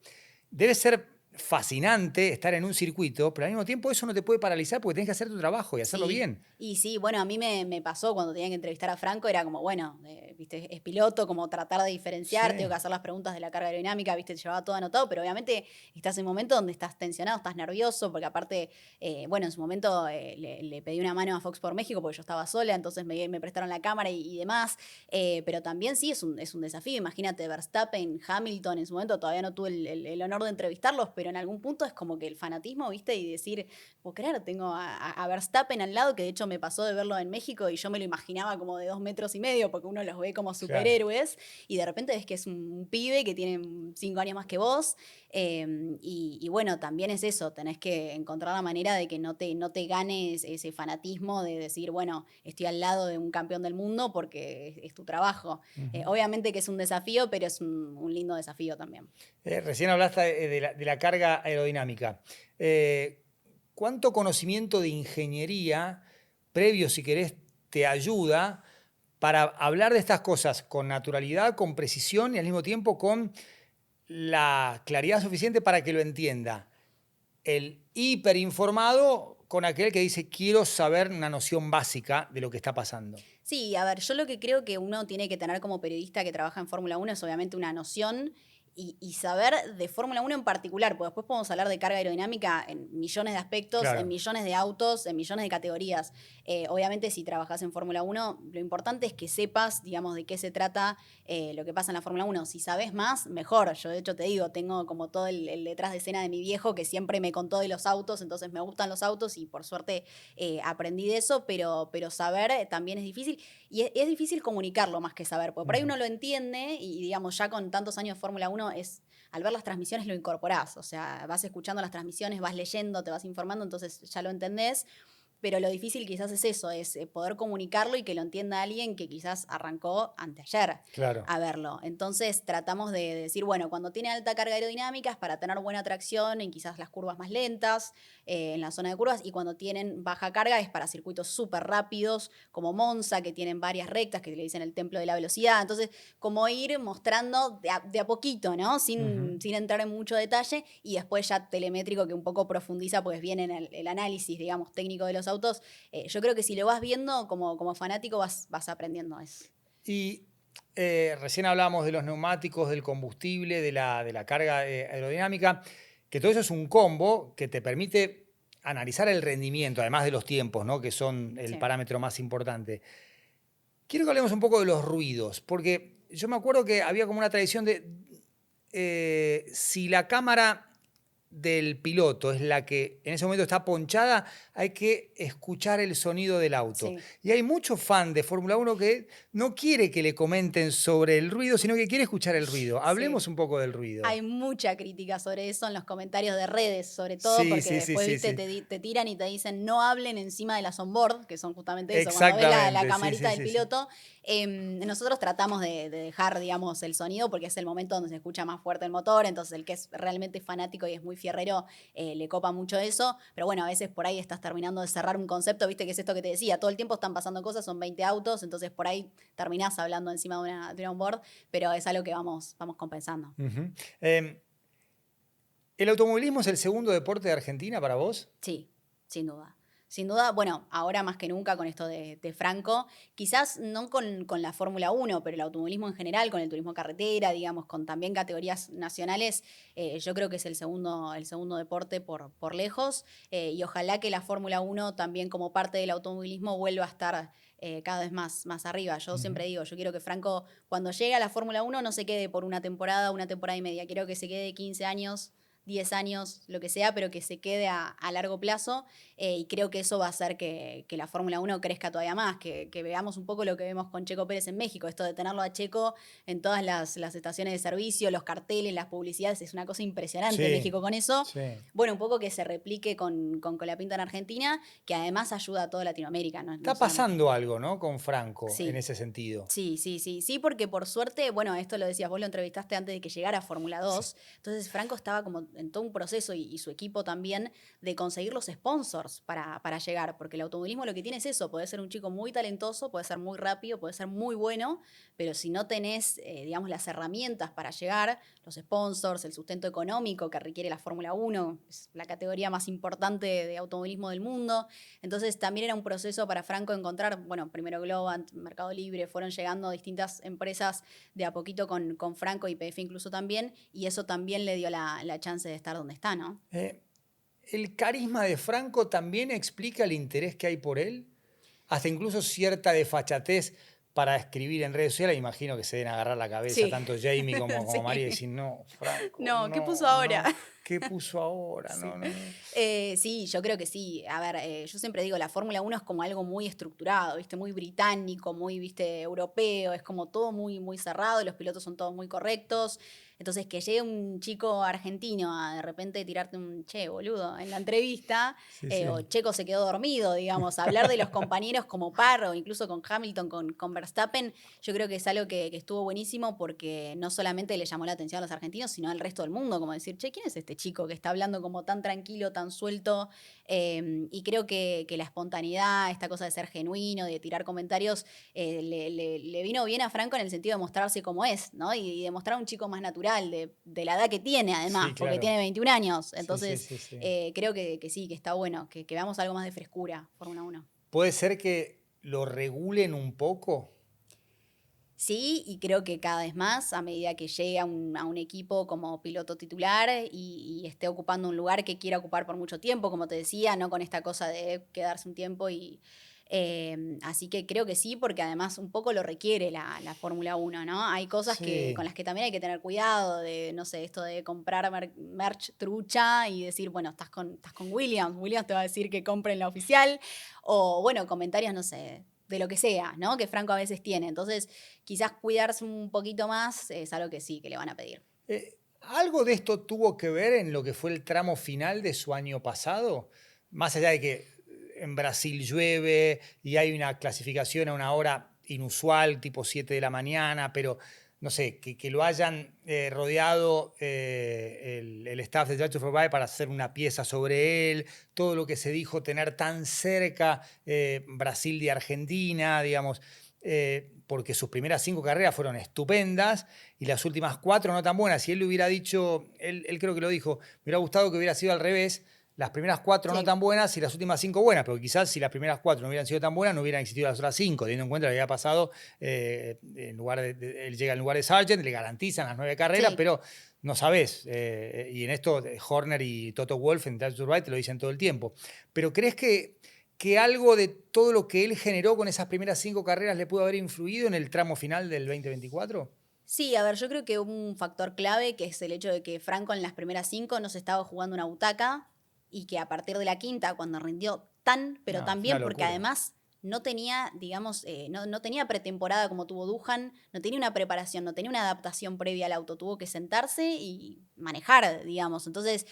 debe ser fascinante estar en un circuito, pero al mismo tiempo eso no te puede paralizar porque tienes que hacer tu trabajo y hacerlo Sí, bien. y sí, bueno, a mí me pasó cuando tenía que entrevistar a Franco, era como, bueno, viste, es piloto, como tratar de diferenciar, tengo Sí, que hacer las preguntas de la carga aerodinámica, viste, te llevaba todo anotado, pero obviamente estás en un momento donde estás tensionado, estás nervioso, porque aparte, bueno, en su momento le pedí una mano a Fox por México porque yo estaba sola, entonces me prestaron la cámara y demás, pero también sí es un desafío, imagínate, Verstappen, Hamilton, en su momento todavía no tuve el honor de entrevistarlos, pero en algún punto es como que el fanatismo, viste, y decir puedo creer, tengo a Verstappen al lado, que de hecho me pasó de verlo en México y yo me lo imaginaba como de 2,5 metros, porque uno los ve como claro. superhéroes, y de repente ves que es un pibe que tiene 5 años más que vos, y bueno, también es eso, tenés que encontrar la manera de que no te ganes ese fanatismo de decir, bueno, estoy al lado de un campeón del mundo porque es tu trabajo. Ujú. Obviamente que es un desafío, pero es un lindo desafío también. Recién hablaste de la carga aerodinámica. Eh, ¿Cuánto conocimiento de ingeniería previo, si querés, te ayuda para hablar de estas cosas con naturalidad, con precisión y al mismo tiempo con la claridad suficiente para que lo entienda el hiperinformado con aquel que dice quiero saber una noción básica de lo que está pasando? Sí, a ver, yo lo que creo que uno tiene que tener como periodista que trabaja en Fórmula 1 es obviamente una noción y saber de Fórmula 1 en particular, porque después podemos hablar de carga aerodinámica en millones de aspectos, en Claro. millones de autos, en millones de categorías. Obviamente, si trabajas en Fórmula 1, lo importante es que sepas, digamos, de qué se trata lo que pasa en la Fórmula 1. Si sabes más, mejor. Yo, de hecho, te digo, tengo como todo el detrás de escena de mi viejo que siempre me contó de los autos, entonces me gustan los autos y por suerte aprendí de eso, pero saber también es difícil. Y es difícil comunicarlo más que saber, porque por ahí Ujú. uno lo entiende y digamos ya con tantos años de Fórmula 1 es, al ver las transmisiones lo incorporás, o sea, vas escuchando las transmisiones, vas leyendo, te vas informando, entonces ya lo entendés, pero lo difícil quizás es eso, es poder comunicarlo y que lo entienda alguien que quizás arrancó anteayer Claro. a verlo. Entonces tratamos de decir, bueno, cuando tiene alta carga aerodinámica es para tener buena tracción en quizás las curvas más lentas, en la zona de curvas, y cuando tienen baja carga es para circuitos súper rápidos, como Monza, que tienen varias rectas, que le dicen el templo de la velocidad. Entonces, como ir mostrando de a poquito, ¿no? Ujú. Sin entrar en mucho detalle, y después ya telemétrico que un poco profundiza, pues viene en el análisis, digamos, técnico de los autos. Yo creo que si lo vas viendo como fanático vas aprendiendo eso. Y recién hablábamos de los neumáticos, del combustible, de la carga aerodinámica, que todo eso es un combo que te permite analizar el rendimiento, además de los tiempos, ¿no? Que son el Sí. parámetro más importante. Quiero que hablemos un poco de los ruidos, porque yo me acuerdo que había como una tradición de si la cámara del piloto es la que en ese momento está ponchada, hay que escuchar el sonido del auto. Sí. Y hay muchos fans de Fórmula 1 que no quiere que le comenten sobre el ruido, sino que quiere escuchar el ruido. Hablemos Sí. un poco del ruido. Hay mucha crítica sobre eso en los comentarios de redes, sobre todo Sí, porque sí, sí, después, sí, viste, sí. te tiran y te dicen no hablen encima de las onboard, que son justamente eso, cuando ves la Exactamente, sí, camarita sí, del sí, sí. piloto. Nosotros tratamos de dejar, digamos, el sonido porque es el momento donde se escucha más fuerte el motor, entonces el que es realmente fanático y es muy fierrero le copa mucho eso, pero bueno, a veces por ahí estás terminando de cerrar un concepto, viste, que es esto que te decía, todo el tiempo están pasando cosas, son 20 autos, entonces por ahí terminás hablando encima de una onboard, pero es algo que vamos compensando. Ujú. Eh, ¿El automovilismo es el segundo deporte de Argentina para vos? Sí, sin duda. Sin duda, bueno, ahora más que nunca con esto de Franco, quizás no con la Fórmula 1, pero el automovilismo en general, con el turismo carretera, digamos, con también categorías nacionales, yo creo que es el segundo deporte por lejos, y ojalá que la Fórmula 1 también como parte del automovilismo vuelva a estar cada vez más arriba. Yo Ujú. siempre digo, yo quiero que Franco cuando llegue a la Fórmula 1 no se quede por una temporada y media, quiero que se quede 15 años 10 años, lo que sea, pero que se quede a largo plazo. Y creo que eso va a hacer que la Fórmula 1 crezca todavía más, que veamos un poco lo que vemos con Checo Pérez en México, esto de tenerlo a Checo en todas las estaciones de servicio, los carteles, las publicidades, es una cosa impresionante Sí, México con eso. sí. Bueno, un poco que se replique con Colapinto en Argentina, que además ayuda a toda Latinoamérica, no Está solamente. pasando algo, ¿no? Con Franco en Sí, ese sentido. sí, porque por suerte, bueno, esto lo decías, vos lo entrevistaste antes de que llegara a Fórmula Sí. 2, entonces Franco estaba como en todo un proceso y su equipo también de conseguir los sponsors para llegar, porque el automovilismo lo que tiene es eso, puede ser un chico muy talentoso, puede ser muy rápido, puede ser muy bueno, pero si no tenés, digamos, las herramientas para llegar, los sponsors, el sustento económico que requiere la Fórmula 1, es la categoría más importante de automovilismo del mundo, entonces también era un proceso para Franco encontrar, bueno, primero Globant, Mercado Libre, fueron llegando distintas empresas de a poquito con Franco y PF incluso también, y eso también le dio la chance de estar donde está, ¿no? Eh, ¿El carisma de Franco también explica el interés que hay por él? Hasta incluso cierta desfachatez para escribir en redes sociales. Imagino que se deben agarrar la cabeza Sí, tanto Jamie como María y sí. decir, no, Franco, No, ¿qué puso no, ahora? no. ¿Qué puso ahora? Sí. No, no, no. Sí, yo creo que sí. A ver, yo siempre digo, la Fórmula 1 es como algo muy estructurado, ¿viste? Muy británico, muy, ¿viste? Europeo, es como todo muy cerrado, los pilotos son todos muy correctos. Entonces, que llegue un chico argentino a de repente tirarte un che, boludo, en la entrevista, Sí, sí. o Checo se quedó dormido, digamos, hablar de los compañeros como Parro, incluso con Hamilton, con Verstappen, yo creo que es algo que estuvo buenísimo porque no solamente le llamó la atención a los argentinos, sino al resto del mundo, como decir, che, ¿quién es este chico que está hablando como tan tranquilo, tan suelto? Y creo que la espontaneidad, esta cosa de ser genuino, de tirar comentarios, le vino bien a Franco en el sentido de mostrarse como es, ¿no? Y de mostrar un chico más natural, de la edad que tiene además, Sí, porque claro. tiene 21 años. Sí, sí, Entonces, sí, sí. creo que sí, que está bueno, que veamos algo más de frescura, Fórmula 1. ¿Puede ser que lo regulen un poco? Sí, y creo que cada vez más, a medida que llegue a un equipo como piloto titular y esté ocupando un lugar que quiera ocupar por mucho tiempo, como te decía, no con esta cosa de quedarse un tiempo así que creo que sí, porque además un poco lo requiere la Fórmula 1, ¿no? Hay cosas con Sí. las que también hay que tener cuidado, de, no sé, esto de comprar merch trucha y decir, bueno, estás con Williams te va a decir que compren la oficial, o bueno, comentarios, no sé, de lo que sea, ¿no? Que Franco a veces tiene. Entonces, quizás cuidarse un poquito más es algo que sí, que le van a pedir. ¿Algo de esto tuvo que ver en lo que fue el tramo final de su año pasado? Más allá de que en Brasil llueve y hay una clasificación a una hora inusual, tipo 7 de la mañana, pero no sé, que lo hayan rodeado el staff de Drive to Survive para hacer una pieza sobre él, todo lo que se dijo, tener tan cerca Brasil de Argentina, digamos, porque sus primeras 5 carreras fueron estupendas y las últimas 4 no tan buenas. Si él le hubiera dicho, él creo que lo dijo, me hubiera gustado que hubiera sido al revés, las primeras 4 no Sí. tan buenas y las últimas 5 buenas, porque quizás si las primeras 4 no hubieran sido tan buenas, no hubieran existido las otras 5, teniendo en cuenta lo que había pasado, en lugar él llega en lugar de Sargent, le garantizan las 9 carreras, Sí. pero no sabés. Y en esto Horner y Toto Wolff en Drive to Survive te lo dicen todo el tiempo. Pero ¿crees que algo de todo lo que él generó con esas primeras 5 carreras le pudo haber influido en el tramo final del 2024? Sí, a ver, yo creo que hubo un factor clave que es el hecho de que Franco en las primeras 5 no se estaba jugando una butaca y que a partir de la quinta, cuando rindió tan, pero No, tan una bien, porque locura. además no tenía, digamos, no tenía pretemporada como tuvo Duhan, no tenía una preparación, no tenía una adaptación previa al auto, tuvo que sentarse y manejar, digamos. Entonces,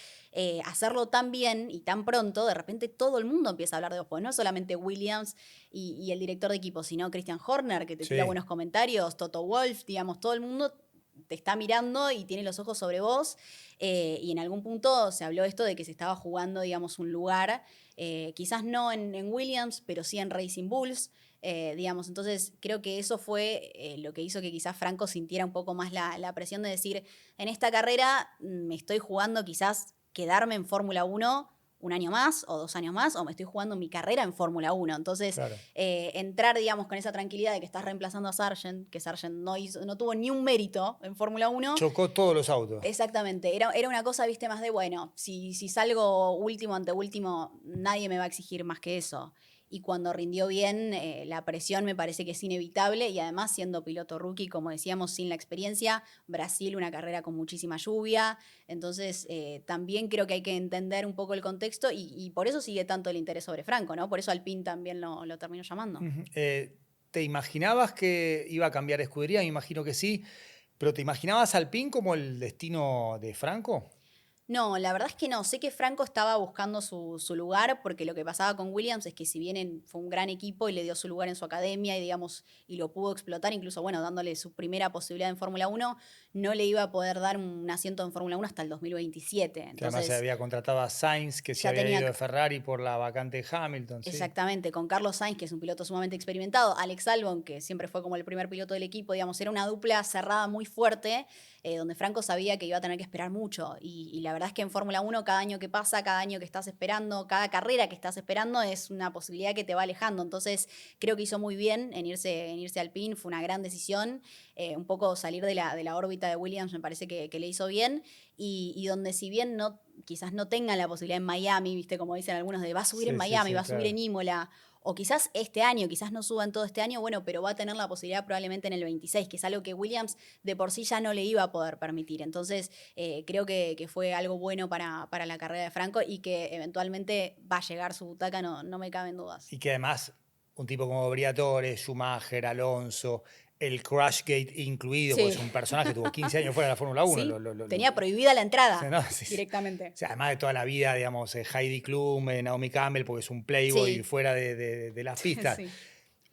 hacerlo tan bien y tan pronto, de repente todo el mundo empieza a hablar de vos, pues no solamente Williams y el director de equipo, sino Christian Horner, que te tira Sí. buenos comentarios, Toto Wolff, digamos, todo el mundo te está mirando y tiene los ojos sobre vos. Y en algún punto se habló esto de que se estaba jugando, digamos, un lugar, quizás no en Williams, pero sí en Racing Bulls. Digamos, entonces creo que eso fue lo que hizo que quizás Franco sintiera un poco más la presión de decir, en esta carrera me estoy jugando quizás quedarme en Fórmula 1 un año más o 2 años más, o me estoy jugando mi carrera en Fórmula 1. Entonces, Claro. entrar, digamos, con esa tranquilidad de que estás reemplazando a Sargent, que Sargent no tuvo ni un mérito en Fórmula 1. Chocó todos los autos. Exactamente, era una cosa, viste, más de, bueno, si salgo último, anteúltimo, nadie me va a exigir más que eso. Y cuando rindió bien, la presión me parece que es inevitable y además siendo piloto rookie, como decíamos, sin la experiencia, Brasil una carrera con muchísima lluvia, entonces también creo que hay que entender un poco el contexto y por eso sigue tanto el interés sobre Franco, ¿no? Por eso Alpine también lo terminó llamando. Ujú. ¿Te imaginabas que iba a cambiar de escudería? Me imagino que sí. ¿Pero te imaginabas Alpine como el destino de Franco? No, la verdad es que no. Sé que Franco estaba buscando su lugar, porque lo que pasaba con Williams es que si bien fue un gran equipo y le dio su lugar en su academia y digamos, y lo pudo explotar, incluso bueno, dándole su primera posibilidad en Fórmula 1, no le iba a poder dar un asiento en Fórmula 1 hasta el 2027. Que además se Entonces, había contratado a Sainz, que se ya había tenía ido de Ferrari por la vacante de Hamilton, sí. exactamente, con Carlos Sainz, que es un piloto sumamente experimentado, Alex Albon, que siempre fue como el primer piloto del equipo, digamos, era una dupla cerrada muy fuerte, donde Franco sabía que iba a tener que esperar mucho. Y la verdad es que en Fórmula 1, cada año que pasa, cada año que estás esperando, cada carrera que estás esperando, es una posibilidad que te va alejando. Entonces, creo que hizo muy bien en irse al PIN, fue una gran decisión. Un poco salir de la órbita de Williams me parece que le hizo bien. Y donde si bien quizás no tengan la posibilidad en Miami, viste, como dicen algunos, de va a subir en Sí, sí, Miami, sí, va a subir claro. en Imola, o quizás este año, quizás no suban todo este año, bueno, pero va a tener la posibilidad probablemente en el 26, que es algo que Williams de por sí ya no le iba a poder permitir. Entonces, creo que fue algo bueno para la carrera de Franco y que eventualmente va a llegar su butaca, no me caben dudas. Y que además, un tipo como Briatore, Schumacher, Alonso, el Crashgate incluido, pues Sí, es un personaje que tuvo 15 años fuera de la Fórmula 1. sí, tenía prohibida la entrada ¿No? Sí, sí. directamente. O sea, además de toda la vida, digamos, Heidi Klum, Naomi Campbell, porque es un playboy Sí, fuera de las pistas. sí.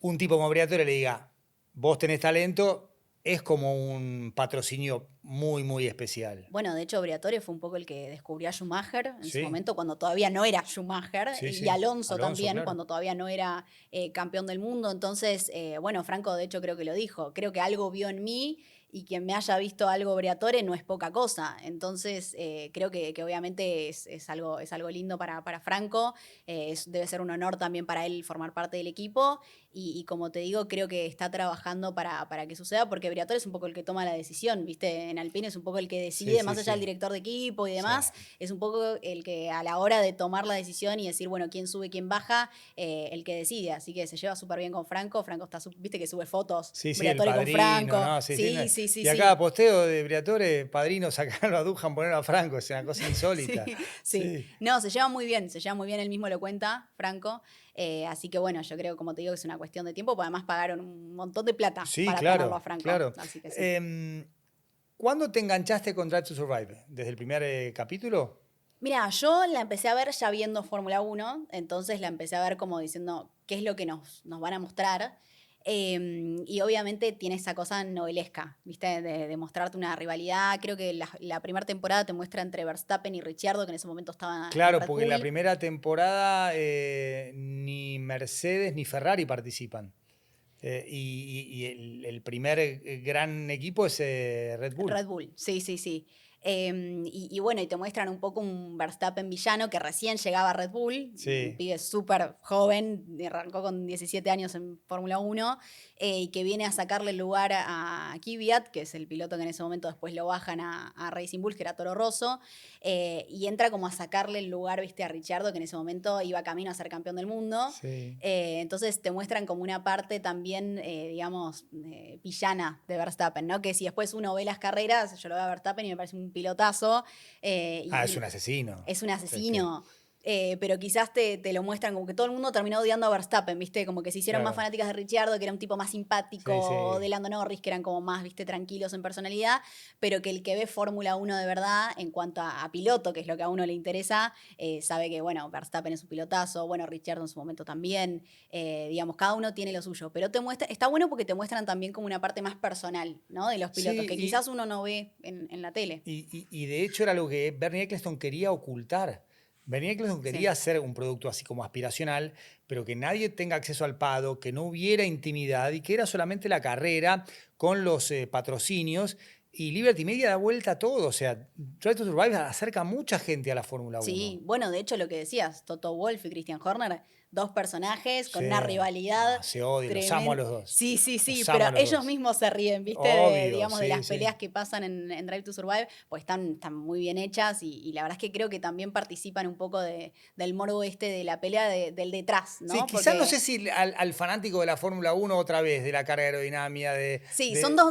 Un tipo como Briatore le diga, vos tenés talento, es como un patrocinio muy, muy especial. Bueno, de hecho, Briatore fue un poco el que descubrió a Schumacher en su Sí, momento, cuando todavía no era Schumacher, sí, y sí. Alonso Alonso, también, claro. cuando todavía no era campeón del mundo. Entonces, bueno, Franco de hecho creo que lo dijo, creo que algo vio en mí y quien me haya visto algo Briatore no es poca cosa. Entonces, creo que obviamente es algo lindo para Franco, debe ser un honor también para él formar parte del equipo y como te digo, creo que está trabajando para que suceda, porque Briatore es un poco el que toma la decisión, ¿viste? En Alpine es un poco el que Sí, decide, sí, más allá del sí. director de equipo y Sí. demás, es un poco el que a la hora de tomar la decisión y decir, bueno, quién sube, quién baja, el que decide. Así que se lleva súper bien con Franco. Franco está, viste que sube fotos, Sí, sí, el Briatore con padrino, Franco. ¿no? Sí, sí. Sí, sí, sí, Y a sí. cada posteo de Briatore, padrino, sacarlo a Dujan, ponerlo a Franco, es una cosa insólita. Sí, sí. Sí, No, se lleva muy bien, se lleva muy bien, él mismo lo cuenta, Franco. Así que bueno, yo creo, como te digo, que es una cuestión de tiempo, porque además pagaron un montón de plata sí, para tenerlo a claro, Franco. claro. Así que sí. ¿Cuándo te enganchaste con Drive to Survive? ¿Desde el primer capítulo? Mira, yo la empecé a ver ya viendo Fórmula 1, entonces la empecé a ver como diciendo qué es lo que nos van a mostrar. Y obviamente tiene esa cosa novelesca, ¿viste? De mostrarte una rivalidad. Creo que la primera temporada te muestra entre Verstappen y Ricciardo, que en ese momento estaban en Claro, Red porque en la Bull. primera temporada ni Mercedes ni Ferrari participan. Y el primer gran equipo es Red Bull. Red Bull, sí, sí, sí. Y bueno, y te muestran un poco un Verstappen villano que recién llegaba a Red Bull, un Sí, pibe súper joven, arrancó con 17 años en Fórmula 1, y que viene a sacarle el lugar a Kvyat, que es el piloto que en ese momento después lo bajan a Racing Bull, que era Toro Rosso, y entra como a sacarle el lugar, viste, a Ricciardo, que en ese momento iba camino a ser campeón del mundo. sí. Entonces te muestran como una parte también, digamos, villana de Verstappen, ¿no? Que si después uno ve las carreras, yo lo veo a Verstappen y me parece un pilotazo. Ah, es un asesino. Es un Sí, sí. asesino. Pero quizás te lo muestran como que todo el mundo terminó odiando a Verstappen, ¿viste? Como que se hicieron más Claro. fanáticas de Ricciardo, que era un tipo más simpático, Sí, o sí. de Lando Norris, que eran como más, ¿viste? Tranquilos en personalidad, pero que el que ve Fórmula 1 de verdad, en cuanto a piloto, que es lo que a uno le interesa, sabe que, bueno, Verstappen es un pilotazo, bueno, Ricciardo en su momento también, digamos, cada uno tiene lo suyo, pero está bueno porque te muestran también como una parte más personal, ¿no? De los pilotos, que Sí, quizás uno no ve en la tele. y de hecho era lo que Bernie Ecclestone quería ocultar. Bernie Ecclestone quería Sí. hacer un producto así como aspiracional, pero que nadie tenga acceso al paddock, que no hubiera intimidad y que era solamente la carrera con los patrocinios. Y Liberty Media da vuelta a todo. O sea, Drive to Survive acerca a mucha gente a la Fórmula Sí, 1. bueno, de hecho lo que decías, Toto Wolff y Christian Horner, dos personajes con Sí, una rivalidad no, se odian, los amo a tremenda. los dos. Sí, sí, sí, Los pero amo a los ellos dos. mismos se ríen, ¿viste? Obvio, Digamos, de sí, las sí. peleas que pasan en Drive to Survive, pues están muy bien hechas y la verdad es que creo que también participan un poco del morbo este de la pelea del detrás, Sí, ¿no? quizás no Porque sé si al fanático de la Fórmula 1 otra vez, de la carga aerodinámica, sí, son de-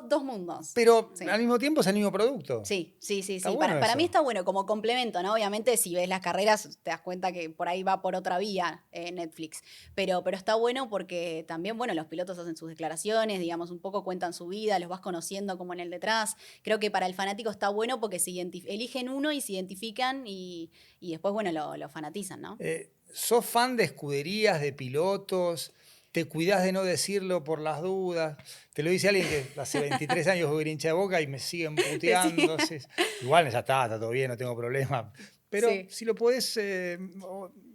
dos mundos. pero al Sí. mismo tiempo es el mismo producto. Sí, sí, sí, Está sí. bueno Para mí eso. está bueno como complemento, ¿no? Obviamente, si ves las carreras, te das cuenta que por ahí va por otra vía Netflix. Pero está bueno porque también, bueno, los pilotos hacen sus declaraciones, digamos, un poco cuentan su vida, los vas conociendo como en el detrás. Creo que para el fanático está bueno porque eligen uno y se identifican y después, bueno, lo fanatizan, ¿no? ¿Sos fan de escuderías, de pilotos? ¿Te cuidás de no decirlo por las dudas? Te lo dice alguien que hace 23 años juega hincha de Boca y me siguen Te sigue. puteando. Igual ya está todo bien, no tengo problema. Pero Sí. si lo podés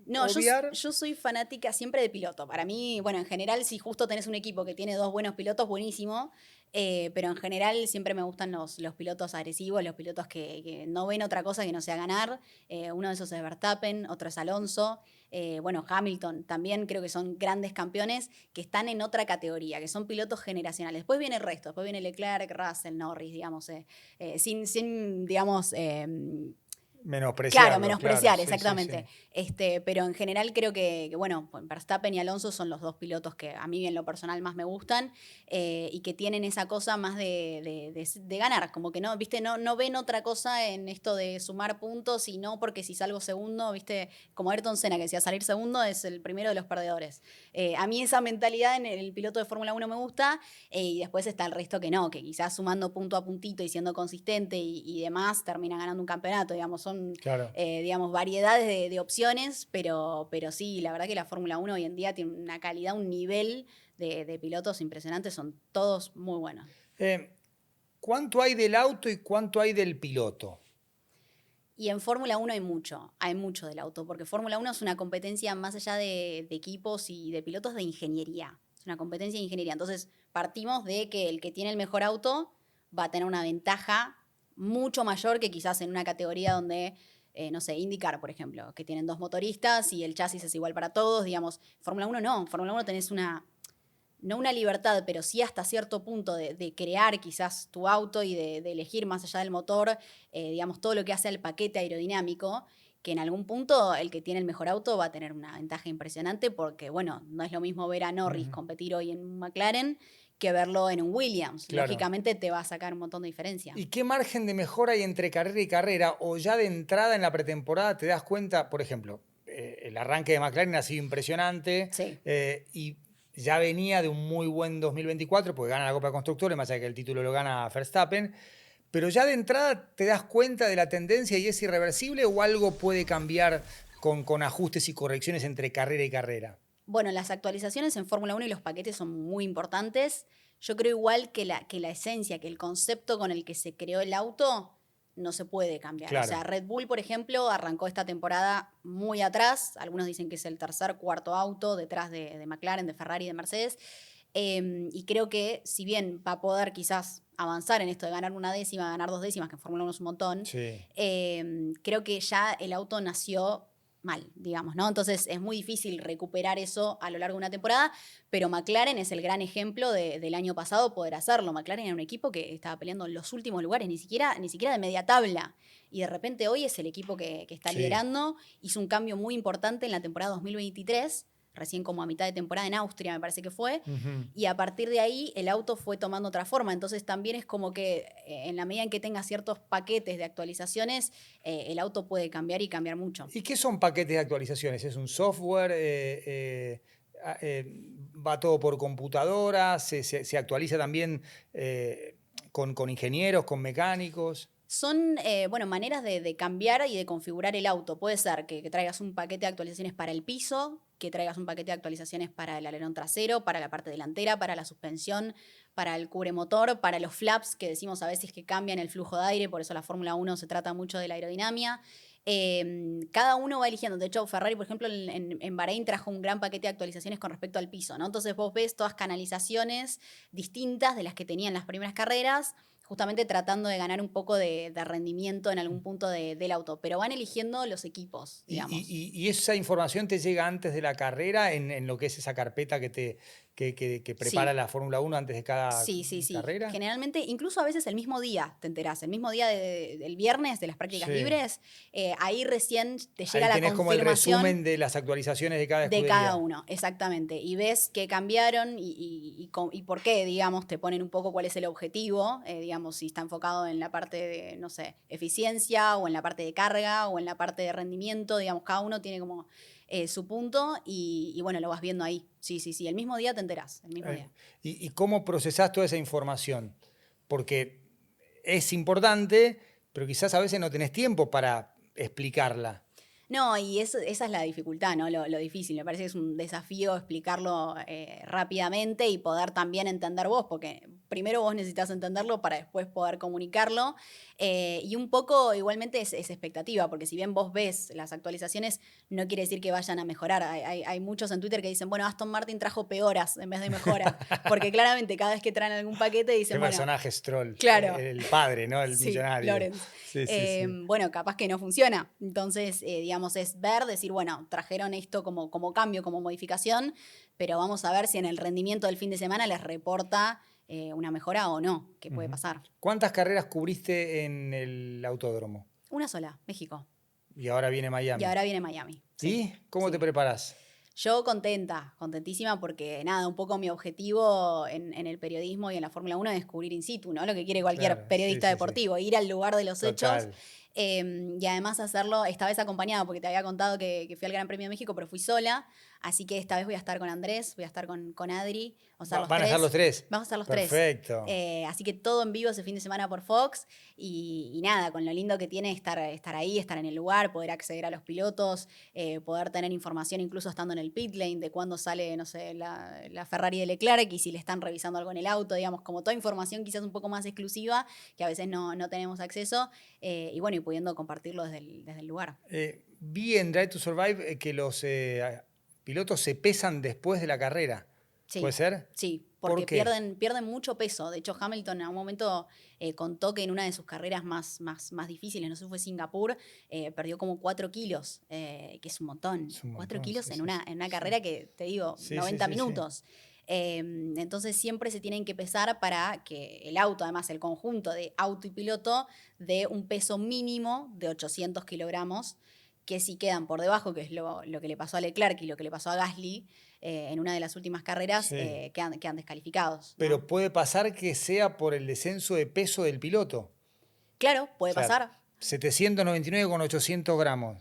No, obviar, yo soy fanática siempre de piloto. Para mí, bueno, en general, si justo tenés un equipo que tiene dos buenos pilotos, buenísimo. Pero en general siempre me gustan los pilotos agresivos, los pilotos que no ven otra cosa que no sea ganar. Uno de esos es Verstappen, otro es Alonso. Bueno, Hamilton también creo que son grandes campeones que están en otra categoría, que son pilotos generacionales. Después viene el resto, después viene Leclerc, Russell, Norris, digamos, sin digamos, claro, menospreciarlos, claro, menospreciar, sí, sí, sí. exactamente. Pero en general creo que, bueno, pues Verstappen y Alonso son los dos pilotos que a mí en lo personal más me gustan y que tienen esa cosa más de ganar, como que no, viste, no ven otra cosa en esto de sumar puntos y no porque si salgo segundo, viste, como Ayrton Senna que decía salir segundo es el primero de los perdedores. A mí esa mentalidad en el piloto de Fórmula 1 me gusta y después está el resto que no, que quizás sumando punto a puntito y siendo consistente y demás termina ganando un campeonato, digamos, son, Claro. digamos, variedades de opciones, pero sí, la verdad que la Fórmula 1 hoy en día tiene una calidad, un nivel de pilotos impresionantes, son todos muy buenos. Eh, ¿Cuánto hay del auto y cuánto hay del piloto? Y en Fórmula 1 hay mucho del auto, porque Fórmula 1 es una competencia más allá de equipos y de pilotos de ingeniería. Es una competencia de ingeniería. Entonces, partimos de que el que tiene el mejor auto va a tener una ventaja mucho mayor que quizás en una categoría donde, no sé, IndyCar, por ejemplo, que tienen dos motoristas y el chasis es igual para todos, digamos. Fórmula 1 no, Fórmula 1 tenés no una libertad, pero sí hasta cierto punto de crear quizás tu auto y de elegir más allá del motor, digamos, todo lo que hace al paquete aerodinámico, que en algún punto el que tiene el mejor auto va a tener una ventaja impresionante porque, bueno, no es lo mismo ver a Norris Ujú. competir hoy en un McLaren que verlo en un Williams. Claro. Lógicamente te va a sacar un montón de diferencia. ¿Y qué margen de mejora hay entre carrera y carrera? O ya de entrada en la pretemporada te das cuenta, por ejemplo, el arranque de McLaren ha sido impresionante Sí. y ya venía de un muy buen 2024 porque gana la Copa de Constructores, más allá de que el título lo gana Verstappen. Pero ya de entrada te das cuenta de la tendencia y es irreversible o algo puede cambiar con ajustes y correcciones entre carrera y carrera. Bueno, las actualizaciones en Fórmula 1 y los paquetes son muy importantes. Yo creo igual que la esencia, que el concepto con el que se creó el auto no se puede cambiar. O sea, Claro. Red Bull, por ejemplo, arrancó esta temporada muy atrás. Algunos dicen que es el tercer, cuarto auto detrás de McLaren, de Ferrari, de Mercedes. Y creo que si bien va a poder quizás avanzar en esto de ganar una décima, ganar 2 décimas, que en Fórmula 1 es un montón, Sí. creo que ya el auto nació mal, digamos, ¿no? Entonces es muy difícil recuperar eso a lo largo de una temporada, pero McLaren es el gran ejemplo del año pasado poder hacerlo. McLaren era un equipo que estaba peleando en los últimos lugares, ni siquiera de media tabla. Y de repente hoy es el equipo que está Sí. liderando. Hizo un cambio muy importante en la temporada 2023, recién como a mitad de temporada en Austria, me parece que fue. Y a partir de ahí el auto fue tomando otra forma. Entonces también es como que en la medida en que tenga ciertos paquetes de actualizaciones, el auto puede cambiar y cambiar mucho. ¿Y qué son paquetes de actualizaciones? ¿Es un software? ¿Va todo por computadora? ¿Se actualiza también con ingenieros, con mecánicos? Son, bueno, maneras de cambiar y de configurar el auto. Puede ser que traigas un paquete de actualizaciones para el piso, que traigas un paquete de actualizaciones para el alerón trasero, para la parte delantera, para la suspensión, para el cubremotor, para los flaps, que decimos a veces que cambian el flujo de aire, por eso la Fórmula 1 se trata mucho de la aerodinámica. Cada uno va eligiendo. De hecho, Ferrari, por ejemplo, en Bahrein trajo un gran paquete de actualizaciones con respecto al piso, ¿no? Entonces vos ves todas canalizaciones distintas de las que tenían las primeras carreras, justamente tratando de ganar un poco de rendimiento en algún punto del auto, pero van eligiendo los equipos, digamos. ¿Y esa información te llega antes de la carrera en lo que es esa carpeta que prepara Sí. la Fórmula 1 antes de cada Sí. carrera? Generalmente, incluso a veces el mismo día te enterás, el mismo día del viernes de las prácticas Sí. libres, ahí recién te llega Ahí la tenés como el confirmación resumen de las actualizaciones de cada de escudería. cada uno, exactamente. Y ves qué cambiaron y por qué, digamos, te ponen un poco cuál es el objetivo, digamos, si está enfocado en la parte de, no sé, eficiencia o en la parte de carga o en la parte de rendimiento, digamos, cada uno tiene como su punto y bueno, lo vas viendo ahí. Sí, el mismo día te enterás, el mismo día. ¿Y cómo procesás toda esa información? Porque es importante, pero quizás a veces no tenés tiempo para explicarla. No, y esa es la dificultad, ¿no? Lo difícil. Me parece que es un desafío explicarlo rápidamente y poder también entender vos, porque primero vos necesitas entenderlo para después poder comunicarlo. Y un poco igualmente es expectativa, porque si bien vos ves las actualizaciones, no quiere decir que vayan a mejorar. Hay muchos en Twitter que dicen, bueno, Aston Martin trajo peoras en vez de mejoras, porque claramente cada vez que traen algún paquete dicen, Qué bueno, personaje Stroll. claro. El padre, ¿no? El Sí, millonario. Lawrence. Sí. Bueno, capaz que no funciona. Entonces, digamos, es ver, decir, bueno, trajeron esto como cambio, como modificación, pero vamos a ver si en el rendimiento del fin de semana les reporta una mejora o no, que puede pasar. ¿Cuántas carreras cubriste en el autódromo? Una sola, México. Y ahora viene Miami. Y ahora viene Miami. Sí. ¿Y cómo te preparás? Yo contentísima porque nada, un poco mi objetivo en el periodismo y en la Fórmula 1 es descubrir in situ, ¿no? Lo que quiere cualquier Claro, periodista sí. deportivo, ir al lugar de los Total. hechos y además hacerlo esta vez acompañada, porque te había contado que fui al Gran Premio de México, pero fui sola, así que esta vez voy a estar con Andrés, voy a estar con Adri, vamos a estar los ¿Van a tres. estar los tres? Vamos a estar los Perfecto. tres. Así que todo en vivo ese fin de semana por Fox y nada, con lo lindo que tiene estar ahí, estar en el lugar, poder acceder a los pilotos, poder tener información incluso estando en el pit lane de cuándo sale, no sé, la Ferrari de Leclerc y si le están revisando algo en el auto, digamos, como toda información quizás un poco más exclusiva que a veces no tenemos acceso y bueno, y pudiendo compartirlo desde el lugar. Vi en Drive to Survive que los pilotos se pesan después de la carrera. Sí, ¿Puede ser? sí, ¿Por porque qué? pierden mucho peso. De hecho, Hamilton en algún momento contó que en una de sus carreras más difíciles, no sé si fue Singapur, perdió como 4 kilos, que es un montón. Es un 4 montón, kilos sí, en una carrera que, te digo, Sí, 90 sí. minutos. Entonces siempre se tienen que pesar para que el auto, además el conjunto de auto y piloto, dé un peso mínimo de 800 kilogramos, que si quedan por debajo, que es lo que le pasó a Leclerc y lo que le pasó a Gasly en una de las últimas carreras, Sí. quedan descalificados, ¿no? Pero puede pasar que sea por el descenso de peso del piloto. Claro, puede O sea, pasar. 799 con 800 gramos.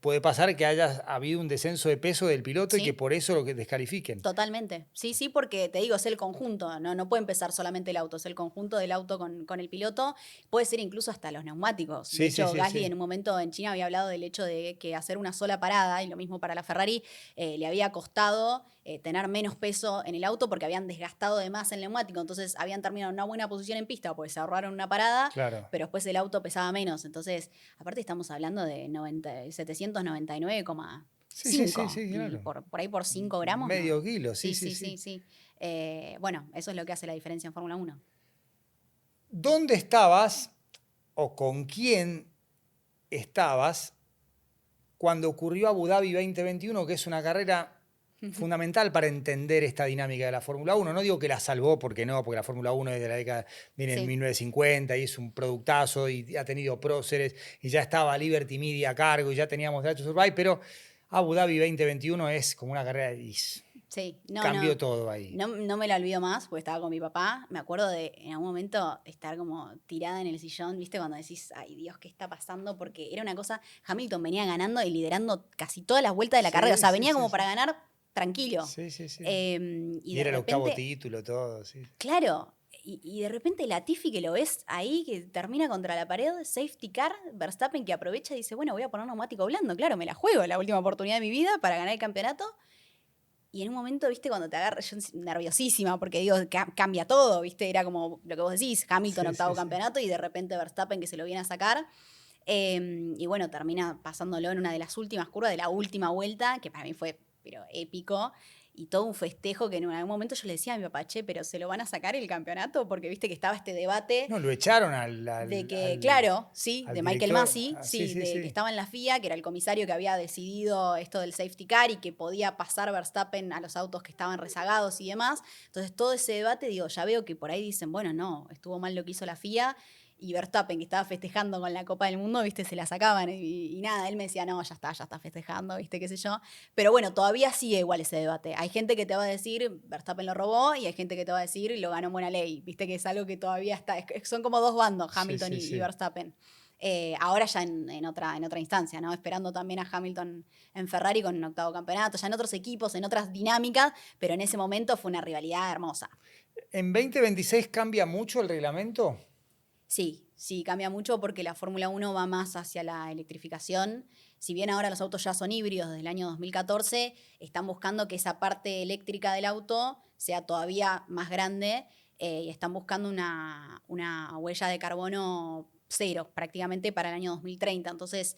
Puede pasar que haya habido un descenso de peso del piloto y Sí. que por eso lo que descalifiquen. Totalmente. Sí, porque te digo, es el conjunto, no puede empezar solamente el auto, es el conjunto del auto con el piloto, puede ser incluso hasta los neumáticos. Sí, De hecho, sí. Gasly en un momento en China había hablado del hecho de que hacer una sola parada, y lo mismo para la Ferrari, le había costado tener menos peso en el auto porque habían desgastado de más el neumático, entonces habían terminado en una buena posición en pista porque se ahorraron una parada, Claro. pero después el auto pesaba menos. Entonces, aparte estamos hablando de 799,5. Sí, Y claro. por ahí por 5 gramos. Medio ¿no? kilo, sí. Bueno, eso es lo que hace la diferencia en Fórmula 1. ¿Dónde estabas o con quién estabas cuando ocurrió Abu Dhabi 2021, que es una carrera fundamental para entender esta dinámica de la Fórmula 1? No digo que la salvó, porque no, porque la Fórmula 1 es de la década, viene en Sí. 1950 y es un productazo y ha tenido próceres y ya estaba Liberty Media a cargo y ya teníamos Drive to Survive, pero Abu Dhabi 2021 es como una carrera y Sí, cambió todo ahí. no me la olvido más, porque estaba con mi papá. Me acuerdo de en algún momento estar como tirada en el sillón, ¿viste? Cuando decís, ay Dios, ¿qué está pasando? Porque era una cosa, Hamilton venía ganando y liderando casi todas las vueltas de la carrera. O sea, venía como para ganar tranquilo. Sí, sí, sí. Y Y de era el octavo repente, título, todo, sí. claro, y de repente Latifi que lo ves ahí, que termina contra la pared, safety car, Verstappen que aprovecha y dice, bueno, voy a poner neumático blando, claro, me la juego, la última oportunidad de mi vida para ganar el campeonato. Y en un momento, viste, cuando te agarra, yo nerviosísima, porque digo, cambia todo, viste, era como lo que vos decís, Hamilton Sí, octavo sí, sí. campeonato y de repente Verstappen que se lo viene a sacar. Y bueno, termina pasándolo en una de las últimas curvas de la última vuelta, que para mí fue, pero épico. Y todo un festejo que en algún momento yo le decía a mi papá, che, pero ¿se lo van a sacar el campeonato? Porque viste que estaba este debate No, lo echaron de que, claro, sí, al de Michael director. Masi, Sí, sí, sí, de que sí. estaba en la FIA, que era el comisario que había decidido esto del safety car y que podía pasar Verstappen a los autos que estaban rezagados y demás. Entonces, todo ese debate, digo, ya veo que por ahí dicen, bueno, no, estuvo mal lo que hizo la FIA. Y Verstappen, que estaba festejando con la Copa del Mundo, viste, se la sacaban y nada, él me decía, no, ya está festejando, viste, qué sé yo. Pero bueno, todavía sigue igual ese debate. Hay gente que te va a decir, Verstappen lo robó, y hay gente que te va a decir, lo ganó en buena ley. Viste que es algo que todavía está, son como dos bandos, Sí, Hamilton sí, y sí. Verstappen. Ahora ya en otra instancia, ¿no? Esperando también a Hamilton en Ferrari con un octavo campeonato, ya en otros equipos, en otras dinámicas, pero en ese momento fue una rivalidad hermosa. ¿En 2026 cambia mucho el reglamento? Sí, sí, cambia mucho porque la Fórmula 1 va más hacia la electrificación. Si bien ahora los autos ya son híbridos desde el año 2014, están buscando que esa parte eléctrica del auto sea todavía más grande y están buscando una huella de carbono cero prácticamente para el año 2030. Entonces,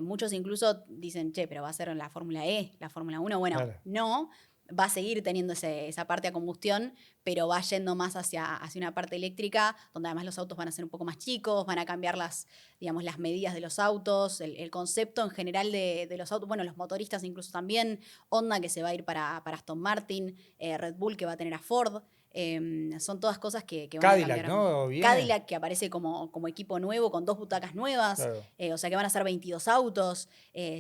muchos incluso dicen, che, pero va a ser la Fórmula E, la Fórmula 1. Bueno, Claro. no, va a seguir teniendo esa parte a combustión, pero va yendo más hacia una parte eléctrica, donde además los autos van a ser un poco más chicos, van a cambiar digamos, las medidas de los autos, el concepto en general de los autos, bueno, los motoristas incluso también, Honda que se va a ir para Aston Martin, Red Bull que va a tener a Ford. Son todas cosas que van a Cadillac, cambiar. ¿no? Viene. Cadillac que aparece como equipo nuevo con 2 butacas nuevas, Claro. o sea que van a ser 22 autos.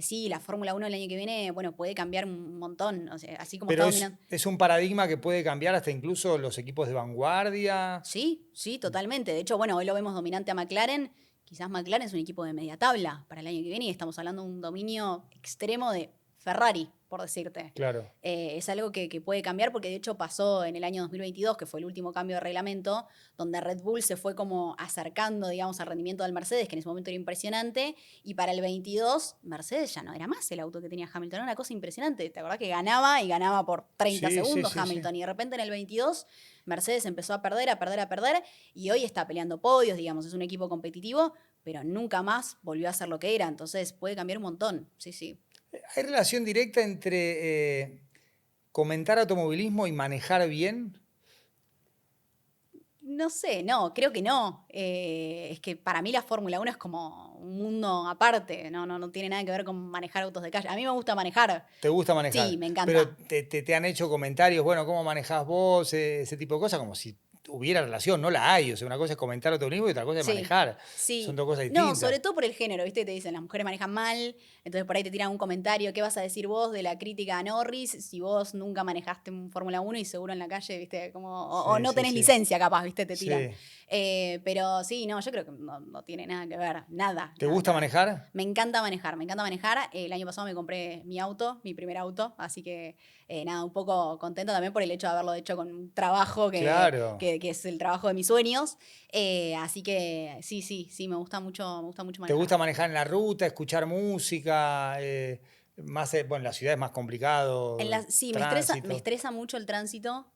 Sí, la Fórmula 1 el año que viene, bueno, puede cambiar un montón, o sea, así como está Pero dominando. es un paradigma que puede cambiar hasta incluso los equipos de vanguardia. Sí, sí, totalmente. De hecho, bueno, hoy lo vemos dominante a McLaren. Quizás McLaren es un equipo de media tabla para el año que viene y estamos hablando de un dominio extremo de Ferrari, por decirte. Claro. Es algo que puede cambiar porque de hecho pasó en el año 2022, que fue el último cambio de reglamento, donde Red Bull se fue como acercando, digamos, al rendimiento del Mercedes, que en ese momento era impresionante, y para el 22 Mercedes ya no era más el auto que tenía Hamilton, era una cosa impresionante. ¿Te acordás que ganaba y ganaba por 30 Sí, sí, segundos sí, sí. Hamilton? Y de repente en el 22 Mercedes empezó a perder, a perder, a perder, y hoy está peleando podios, digamos, es un equipo competitivo, pero nunca más volvió a ser lo que era, entonces puede cambiar un montón, sí, sí. ¿Hay relación directa entre comentar automovilismo y manejar bien? No sé, no, creo que no. Es que para mí la Fórmula 1 es como un mundo aparte, no tiene nada que ver con manejar autos de calle. A mí me gusta manejar, ¿Te gusta sí, manejar? me Pero encanta. te han hecho comentarios, bueno, ¿cómo manejás vos? Ese tipo de cosas, como si hubiera relación, no la hay. O sea, una cosa es comentar automovilismo y otra cosa es Sí, manejar. Son sí. dos cosas No, distintas. sobre todo por el género, ¿viste? Te dicen, las mujeres manejan mal, entonces por ahí te tiran un comentario, ¿qué vas a decir vos de la crítica a Norris si vos nunca manejaste un Fórmula 1 y seguro en la calle, ¿viste? Como, o Sí, no sí, tenés sí. licencia capaz, ¿viste? Te tiran. Sí. Pero sí, no, yo creo que no tiene nada que ver, nada, ¿Te nada que gusta ver. manejar? Me encanta manejar, me encanta manejar. El año pasado me compré mi auto, mi primer auto, así que nada, un poco contenta también por el hecho de haberlo hecho con un trabajo Claro. que es el trabajo de mis sueños. Así que sí, sí, sí, me gusta mucho ¿Te manejar. gusta manejar en la ruta, escuchar música? Más, bueno, en la ciudad es más complicado, Sí, me tránsito. estresa mucho el tránsito.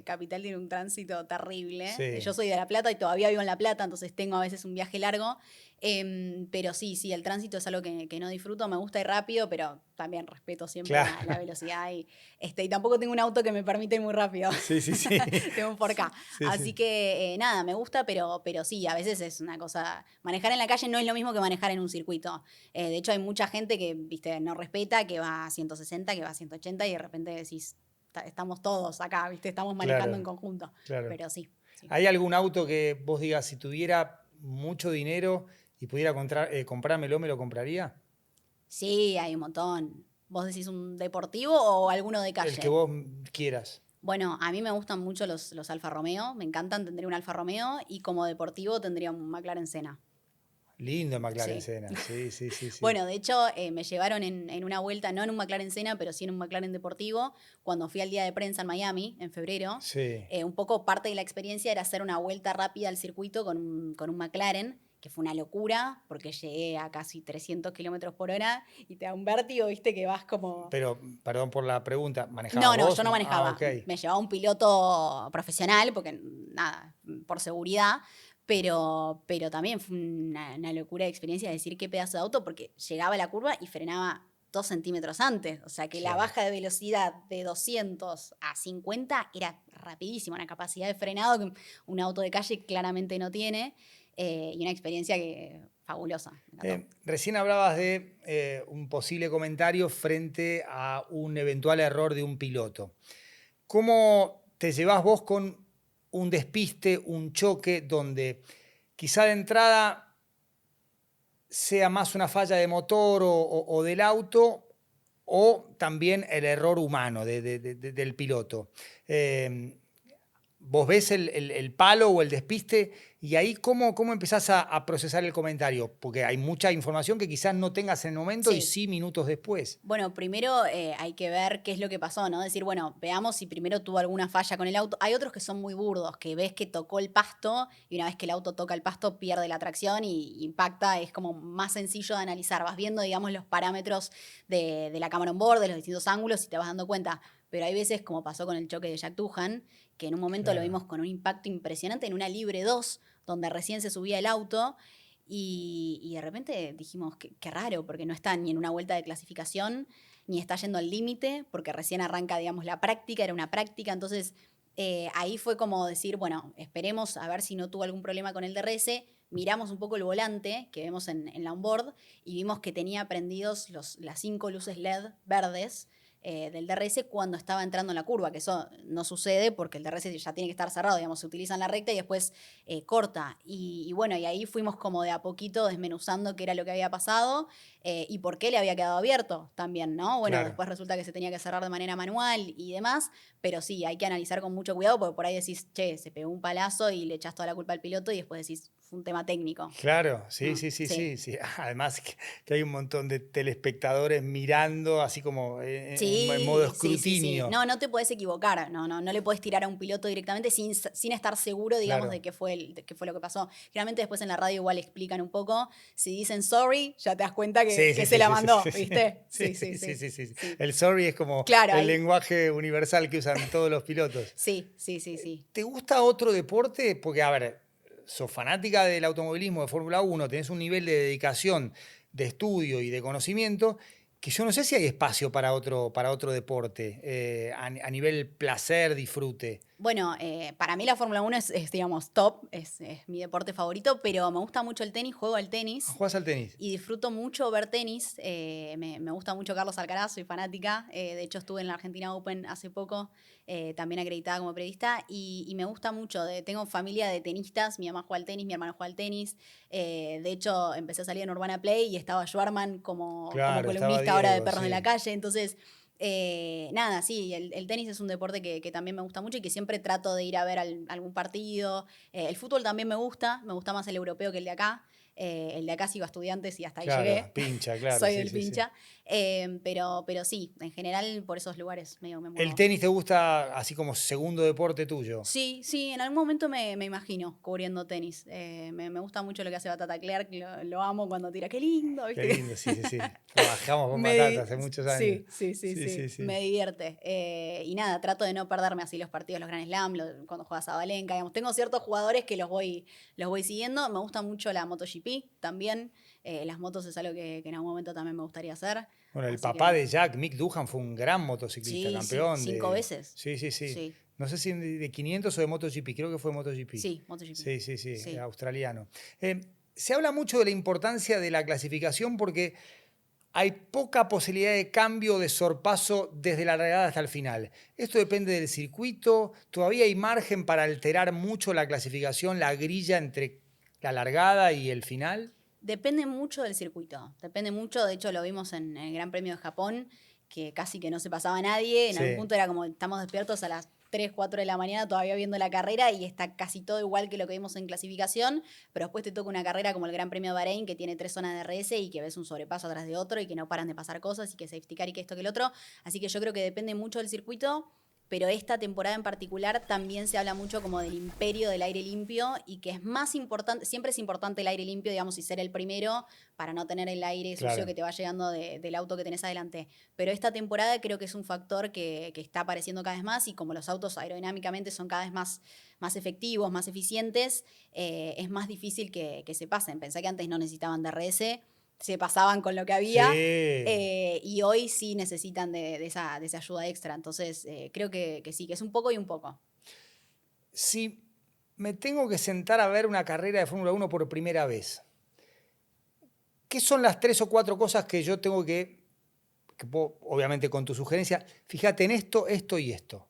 Capital tiene un tránsito terrible. Yo Sí. soy de La Plata y todavía vivo en La Plata, entonces tengo a veces un viaje largo. Pero sí, el tránsito es algo que no disfruto, me gusta ir rápido, pero también respeto siempre Claro. la velocidad y tampoco tengo un auto que me permita ir muy rápido. Sí, sí, sí. Tengo un 4K. Sí, Así sí. que nada, me gusta, pero sí, a veces es una cosa. Manejar en la calle no es lo mismo que manejar en un circuito. De hecho, hay mucha gente que, viste, no respeta, que va a 160, que va a 180 y de repente decís, estamos todos acá, viste, estamos manejando en Claro, conjunto. claro. Pero sí. ¿Hay algún auto que vos digas, si tuviera mucho dinero y pudiera comprármelo, me lo compraría? Sí, hay un montón. ¿Vos decís un deportivo o alguno de El que calle? vos quieras. Bueno, a mí me gustan mucho los Alfa Romeo, me encantan, tendría un Alfa Romeo y como deportivo tendría un McLaren Senna. Lindo McLaren Sí. Senna. Sí, sí, sí, sí. Bueno, de hecho, me llevaron en una vuelta, no en un McLaren Senna, pero sí en un McLaren deportivo, cuando fui al día de prensa en Miami, en febrero. Sí. Un poco parte de la experiencia era hacer una vuelta rápida al circuito con un McLaren, que fue una locura, porque llegué a casi 300 kilómetros por hora y te da un vértigo, viste, que vas como. Pero, perdón por la pregunta, ¿manejabas No, vos? yo no No. Ah, manejaba. ok. Me llevaba un piloto profesional, porque nada, por seguridad. Pero también fue una locura de experiencia decir qué pedazo de auto, porque llegaba a la curva y frenaba 2 centímetros antes. O sea que la Claro. baja de velocidad de 200 a 50 era rapidísima, una capacidad de frenado que un auto de calle claramente no tiene. Y una experiencia fabulosa, me encantó. Recién hablabas de un posible comentario frente a un eventual error de un piloto. ¿Cómo te llevas vos con un despiste, un choque donde quizá de entrada sea más una falla de motor o del auto o también el error humano del piloto? Eh, Vos ves el palo o el despiste y ahí cómo empezás a procesar el comentario, porque hay mucha información que quizás no tengas en el momento y Sí. sí minutos después. Bueno, primero hay que ver qué es lo que pasó, ¿no? Decir, bueno, veamos si primero tuvo alguna falla con el auto. Hay otros que son muy burdos, que ves que tocó el pasto y una vez que el auto toca el pasto pierde la tracción y impacta. Es como más sencillo de analizar. Vas viendo, digamos, los parámetros de la cámara on board, de los distintos ángulos y te vas dando cuenta. Pero hay veces, como pasó con el choque de Jack Doohan, que en un momento lo Claro. vimos con un impacto impresionante en una Libre 2, donde recién se subía el auto. Y de repente dijimos, qué raro, porque no está ni en una vuelta de clasificación, ni está yendo al límite, porque recién arranca, digamos, la práctica, era una práctica. Entonces, ahí fue como decir, bueno, esperemos a ver si no tuvo algún problema con el DRS. Miramos un poco el volante que vemos en la onboard y vimos que tenía prendidos las 5 luces LED verdes del DRS cuando estaba entrando en la curva, que eso no sucede porque el DRS ya tiene que estar cerrado, digamos, se utiliza en la recta y después corta. Y bueno, y ahí fuimos como de a poquito desmenuzando qué era lo que había pasado y por qué le había quedado abierto también, ¿no? Bueno, Claro. después resulta que se tenía que cerrar de manera manual y demás, pero sí, hay que analizar con mucho cuidado porque por ahí decís, che, se pegó un palazo y le echás toda la culpa al piloto y después decís, fue un tema técnico. Claro, sí, ¿No? sí, sí, Sí. sí, sí. Además que hay un montón de telespectadores mirando así como en modo Sí. escrutinio. No te podés equivocar. No le podés tirar a un piloto directamente sin estar seguro, digamos, de Claro. qué fue lo que pasó. Generalmente después en la radio igual explican un poco. Si dicen sorry, ya te das cuenta Sí, que sí, se sí, la sí, sí, mandó, sí, sí. ¿viste? Sí, Sí, sí, sí, sí, sí. sí. El sorry es como Claro, el ahí. lenguaje universal que usan todos los pilotos. Sí. ¿Te gusta otro deporte? Porque, a ver, sos fanática del automovilismo de Fórmula 1, tenés un nivel de dedicación, de estudio y de conocimiento que yo no sé si hay espacio para otro deporte, a nivel placer, disfrute. Bueno, para mí la Fórmula 1 digamos, top, es mi deporte favorito, pero me gusta mucho el tenis, juego al tenis. ¿Jugás al tenis? Y disfruto mucho ver tenis. Me gusta mucho Carlos Alcaraz, soy fanática. De hecho, estuve en la Argentina Open hace poco, también acreditada como periodista. Y me gusta mucho. Tengo familia de tenistas. Mi mamá juega al tenis, mi hermano juega al tenis. De hecho, empecé a salir en Urbana Play y estaba Schwarman como Claro, estaba columnista ahora de Diego, Perros de la sí. Calle. Entonces, nada, sí, el tenis es un deporte que también me gusta mucho y que siempre trato de ir a ver algún partido. El fútbol también me gusta más el europeo que el de acá. El de acá sigo a Estudiantes y hasta ahí Claro, llegué. pincha, claro, Soy sí, del sí, sí. pincha. Pero sí, en general por esos lugares medio me ¿El muevo. tenis te gusta así como segundo deporte tuyo? Sí, en algún momento me imagino cubriendo tenis. Me gusta mucho lo que hace Batata Clark, lo amo cuando tira, qué lindo, Qué ¿viste? lindo, sí, sí, sí. Trabajamos con Me Batata di- hace muchos años. Sí, sí, sí, sí. me divierte. Y nada, trato de no perderme así los partidos, los Grand Slam, cuando juegas a Valenca, digamos. Tengo ciertos jugadores que los voy siguiendo. Me gusta mucho la MotoGP, MotoGP también. Las motos es algo que en algún momento también me gustaría hacer. Bueno, el Así papá que de Jack, Mick Doohan, fue un gran motociclista, sí, sí, campeón 5 veces. Sí, sí, sí. Sí, No sé si de 500 o de MotoGP, creo que fue MotoGP. sí, MotoGP. Sí, sí, sí, Sí. australiano. Se habla mucho de la importancia de la clasificación porque hay poca posibilidad de cambio, de sorpaso desde la largada hasta el final. Esto depende del circuito. Todavía hay margen para alterar mucho la clasificación, la grilla entre la largada y el final. Depende mucho del circuito, depende mucho, de hecho lo vimos en el Gran Premio de Japón, que casi que no se pasaba nadie, en algún Sí. punto era como estamos despiertos a las 3, 4 de la mañana todavía viendo la carrera y está casi todo igual que lo que vimos en clasificación, pero después te toca una carrera como el Gran Premio de Bahrein que tiene 3 zonas de RS y que ves un sobrepaso atrás de otro y que no paran de pasar cosas y que safety car y que esto que el otro, así que yo creo que depende mucho del circuito. Pero esta temporada en particular también se habla mucho como del imperio del aire limpio y que es más importante, siempre es importante el aire limpio, digamos, y ser el primero para no tener el aire sucio Claro. que te va llegando del auto que tenés adelante. Pero esta temporada creo que es un factor que está apareciendo cada vez más y como los autos aerodinámicamente son cada vez más efectivos, más eficientes, es más difícil que se pasen. Pensá que antes no necesitaban DRS, se pasaban con lo que había. Sí. Y hoy sí necesitan de esa ayuda extra. Entonces, creo que sí, que es un poco y un poco. Si me tengo que sentar a ver una carrera de Fórmula 1 por primera vez, ¿qué son las 3 o 4 cosas que yo tengo obviamente con tu sugerencia, fíjate en esto, esto y esto?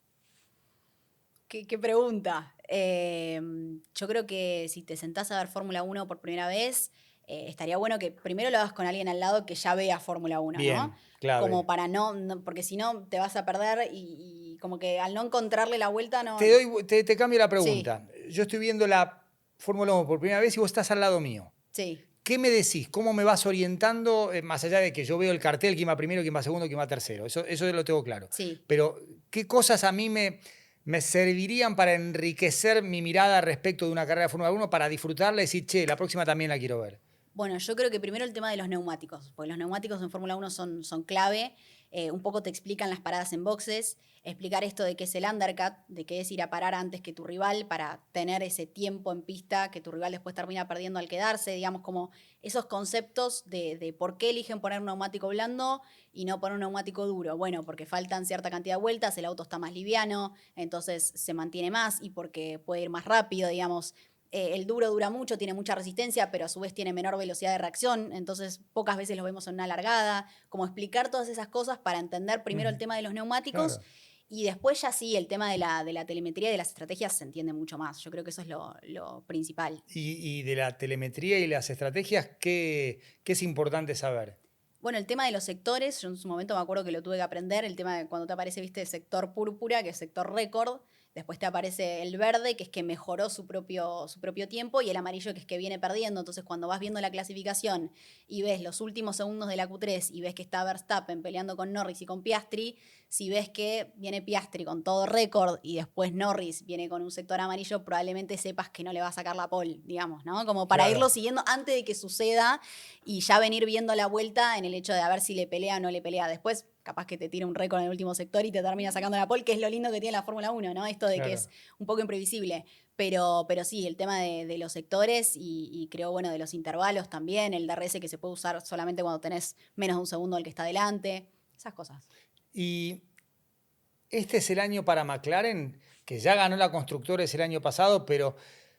¿Qué pregunta? Yo creo que si te sentás a ver Fórmula 1 por primera vez, estaría bueno que primero lo hagas con alguien al lado que ya vea Fórmula 1, ¿no? Bien, clave. Como para porque si no te vas a perder y como que al no encontrarle la vuelta no... Te cambio la Sí, pregunta. Yo estoy viendo la Fórmula 1 por primera vez y vos estás al lado mío. sí. ¿Qué me decís? ¿Cómo me vas orientando? Más allá de que yo veo el cartel, quién va primero, quién va segundo, quién va tercero. Eso lo tengo claro. Sí. Pero, ¿qué cosas a mí me servirían para enriquecer mi mirada respecto de una carrera de Fórmula 1 para disfrutarla y decir, che, la próxima también la quiero ver? Bueno, yo creo que primero el tema de los neumáticos, porque los neumáticos en Fórmula 1 son clave. Un poco te explican las paradas en boxes, explicar esto de qué es el undercut, de qué es ir a parar antes que tu rival para tener ese tiempo en pista que tu rival después termina perdiendo al quedarse, digamos, como esos conceptos de por qué eligen poner un neumático blando y no poner un neumático duro. Bueno, porque faltan cierta cantidad de vueltas, el auto está más liviano, entonces se mantiene más y porque puede ir más rápido, digamos. El duro dura mucho, tiene mucha resistencia, pero a su vez tiene menor velocidad de reacción, entonces pocas veces lo vemos en una largada. Como explicar todas esas cosas para entender primero el tema de los neumáticos Claro. y después ya sí, el tema de la telemetría y de las estrategias se entiende mucho más. Yo creo que eso es lo principal. Y de la telemetría y las estrategias, ¿qué es importante saber? Bueno, el tema de los sectores, yo en su momento me acuerdo que lo tuve que aprender, el tema de cuando te aparece, viste, el sector púrpura, que es sector récord, después te aparece el verde, que es que mejoró su propio tiempo, y el amarillo, que es que viene perdiendo. Entonces, cuando vas viendo la clasificación y ves los últimos segundos de la Q3 y ves que está Verstappen peleando con Norris y con Piastri, si ves que viene Piastri con todo récord y después Norris viene con un sector amarillo, probablemente sepas que no le va a sacar la pole, digamos, ¿no? Como para irlo Claro. siguiendo antes de que suceda y ya venir viendo la vuelta en el hecho de a ver si le pelea o no le pelea. Después, capaz que te tira un récord en el último sector y te termina sacando la pole, que es lo lindo que tiene la Fórmula 1, ¿no? Esto de que Claro. es un poco imprevisible. Pero sí, el tema de los sectores y creo, bueno, de los intervalos también, el DRS que se puede usar solamente cuando tenés menos de un segundo del que está delante, esas cosas. Y este es el año para McLaren, que ya ganó la Constructores el año pasado, pero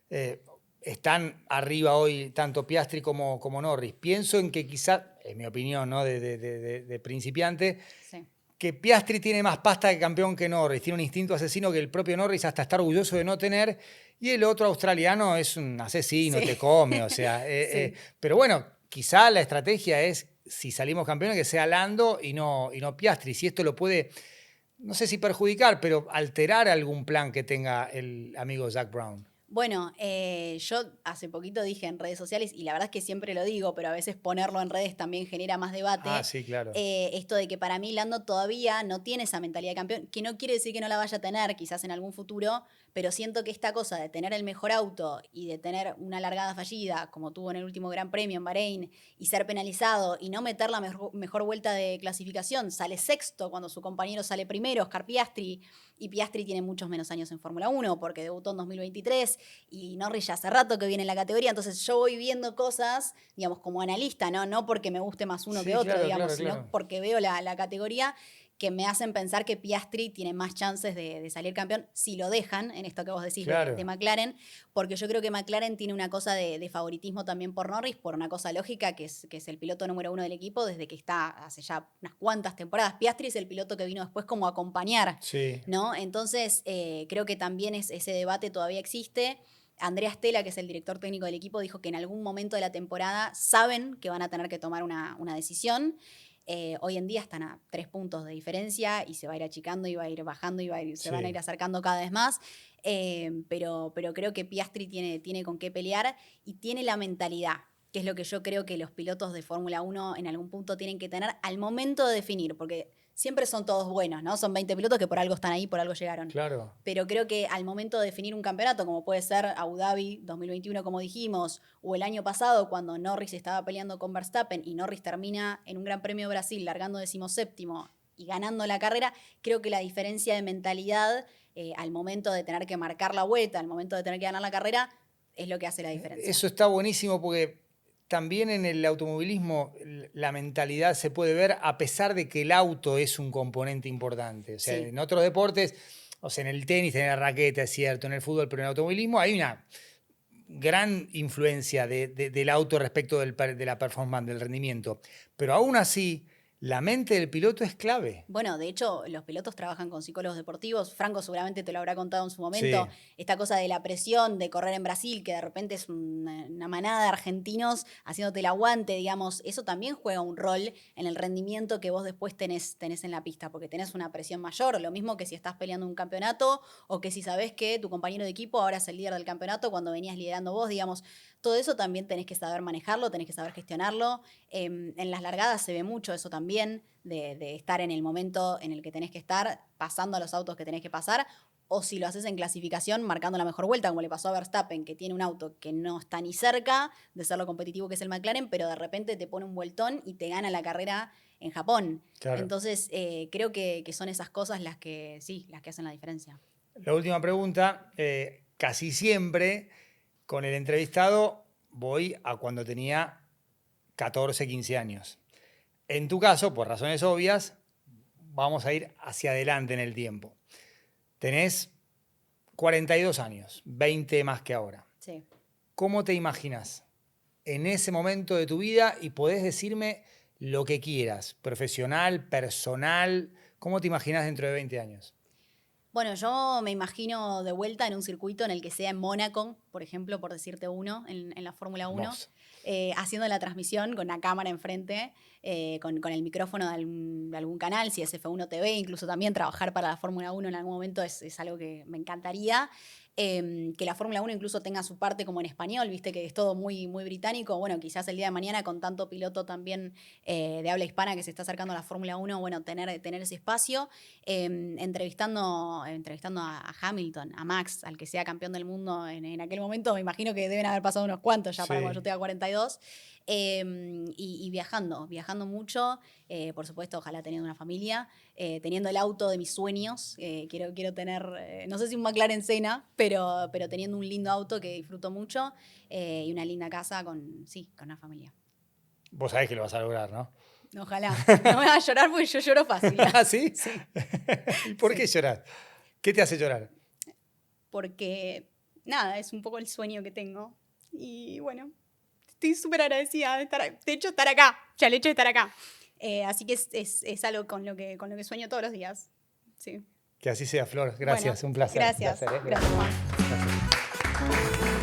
eh, están arriba hoy tanto Piastri como Norris. Pienso en que quizá, en mi opinión, ¿no? de principiante, Sí. que Piastri tiene más pasta de campeón que Norris, tiene un instinto asesino que el propio Norris hasta está orgulloso de no tener, y el otro australiano es un asesino, Sí. te come, o sea, Sí. pero bueno, quizá la estrategia es, si salimos campeones, que sea Lando y no Piastri, si esto lo puede, no sé si perjudicar, pero alterar algún plan que tenga el amigo Zac Brown. Bueno, yo hace poquito dije en redes sociales, y la verdad es que siempre lo digo, pero a veces ponerlo en redes también genera más Ah, debate, sí, claro. esto de que para mí Lando todavía no tiene esa mentalidad de campeón, que no quiere decir que no la vaya a tener quizás en algún futuro, pero siento que esta cosa de tener el mejor auto y de tener una largada fallida, como tuvo en el último Gran Premio en Bahrein, y ser penalizado y no meter la mejor vuelta de clasificación, sale sexto cuando su compañero sale primero, Oscar Piastri, y Piastri tiene muchos menos años en Fórmula 1 porque debutó en 2023 y Norris ya hace rato que viene en la categoría, entonces yo voy viendo cosas, digamos, como analista, no porque me guste más uno Sí, que otro, claro, digamos, claro, sino claro. porque veo la categoría, que me hacen pensar que Piastri tiene más chances de salir campeón si lo dejan, en esto que vos decís de Claro. McLaren, porque yo creo que McLaren tiene una cosa de favoritismo también por Norris, por una cosa lógica, que es el piloto número 1 del equipo desde que está hace ya unas cuantas temporadas. Piastri es el piloto que vino después como a acompañar, Sí. ¿no? Entonces, creo que también ese debate todavía existe. Andrea Stella, que es el director técnico del equipo, dijo que en algún momento de la temporada saben que van a tener que tomar una decisión. Hoy en día están a 3 puntos de diferencia y se va a ir achicando y va a ir bajando y se van a ir acercando cada vez más. Pero creo que Piastri tiene con qué pelear y tiene la mentalidad, que es lo que yo creo que los pilotos de Fórmula 1 en algún punto tienen que tener al momento de definir, porque siempre son todos buenos, ¿no? Son 20 pilotos que por algo están ahí, por algo llegaron. Claro. Pero creo que al momento de definir un campeonato, como puede ser Abu Dhabi 2021, como dijimos, o el año pasado cuando Norris estaba peleando con Verstappen y Norris termina en un Gran Premio de Brasil largando 17º y ganando la carrera, creo que la diferencia de mentalidad al momento de tener que marcar la vuelta, al momento de tener que ganar la carrera, es lo que hace la diferencia. Eso está buenísimo porque también en el automovilismo la mentalidad se puede ver a pesar de que el auto es un componente importante. O sea, Sí. en otros deportes, o sea, en el tenis, en la raqueta, es cierto, en el fútbol, pero en el automovilismo hay una gran influencia del auto respecto de la performance, del rendimiento. Pero aún así, la mente del piloto es clave. Bueno, de hecho, los pilotos trabajan con psicólogos deportivos. Franco seguramente te lo habrá contado en su momento. Sí. Esta cosa de la presión de correr en Brasil, que de repente es una manada de argentinos haciéndote el aguante, digamos, eso también juega un rol en el rendimiento que vos después tenés en la pista, porque tenés una presión mayor. Lo mismo que si estás peleando un campeonato o que si sabés que tu compañero de equipo ahora es el líder del campeonato cuando venías liderando vos, digamos. Todo eso también tenés que saber manejarlo, tenés que saber gestionarlo. En las largadas se ve mucho eso también, de estar en el momento en el que tenés que estar, pasando a los autos que tenés que pasar, o si lo haces en clasificación, marcando la mejor vuelta, como le pasó a Verstappen, que tiene un auto que no está ni cerca de ser lo competitivo que es el McLaren, pero de repente te pone un vueltón y te gana la carrera en Japón. Claro. Entonces, creo que son esas cosas las que hacen la diferencia. La última pregunta, casi siempre con el entrevistado voy a cuando tenía 14, 15 años. En tu caso, por razones obvias, vamos a ir hacia adelante en el tiempo. Tenés 42 años, 20 más que ahora. Sí. ¿Cómo te imaginas en ese momento de tu vida? Y podés decirme lo que quieras, profesional, personal. ¿Cómo te imaginas dentro de 20 años? Bueno, yo me imagino de vuelta en un circuito en el que sea en Mónaco, por ejemplo, por decirte uno, en la Fórmula 1, haciendo la transmisión con una cámara enfrente, con el micrófono de algún canal, si es F1 TV, incluso también trabajar para la Fórmula 1 en algún momento es algo que me encantaría. Que la Fórmula 1 incluso tenga su parte como en español, viste que es todo muy, muy británico. Bueno, quizás el día de mañana con tanto piloto también de habla hispana que se está acercando a la Fórmula 1, bueno, tener ese espacio. Entrevistando a Hamilton, a Max, al que sea campeón del mundo en aquel momento, me imagino que deben haber pasado unos cuantos ya para cuando yo tenga 42. Y viajando mucho, por supuesto, ojalá teniendo una familia, teniendo el auto de mis sueños. Quiero tener, no sé si un McLaren Senna, pero teniendo un lindo auto que disfruto mucho y una linda casa con una familia. Vos sabés que lo vas a lograr, ¿no? Ojalá. No me vas a llorar porque yo lloro fácil. ¿Ah, sí? Sí. ¿Y por qué llorás? ¿Qué te hace llorar? Porque, nada, es un poco el sueño que tengo. Y bueno, estoy súper agradecida de estar acá, ya el hecho de estar acá. Así que es algo con lo que sueño todos los días. Sí. Que así sea, Flor. Gracias, Bueno, un placer. Gracias. Un placer, Gracias, Juan. Gracias.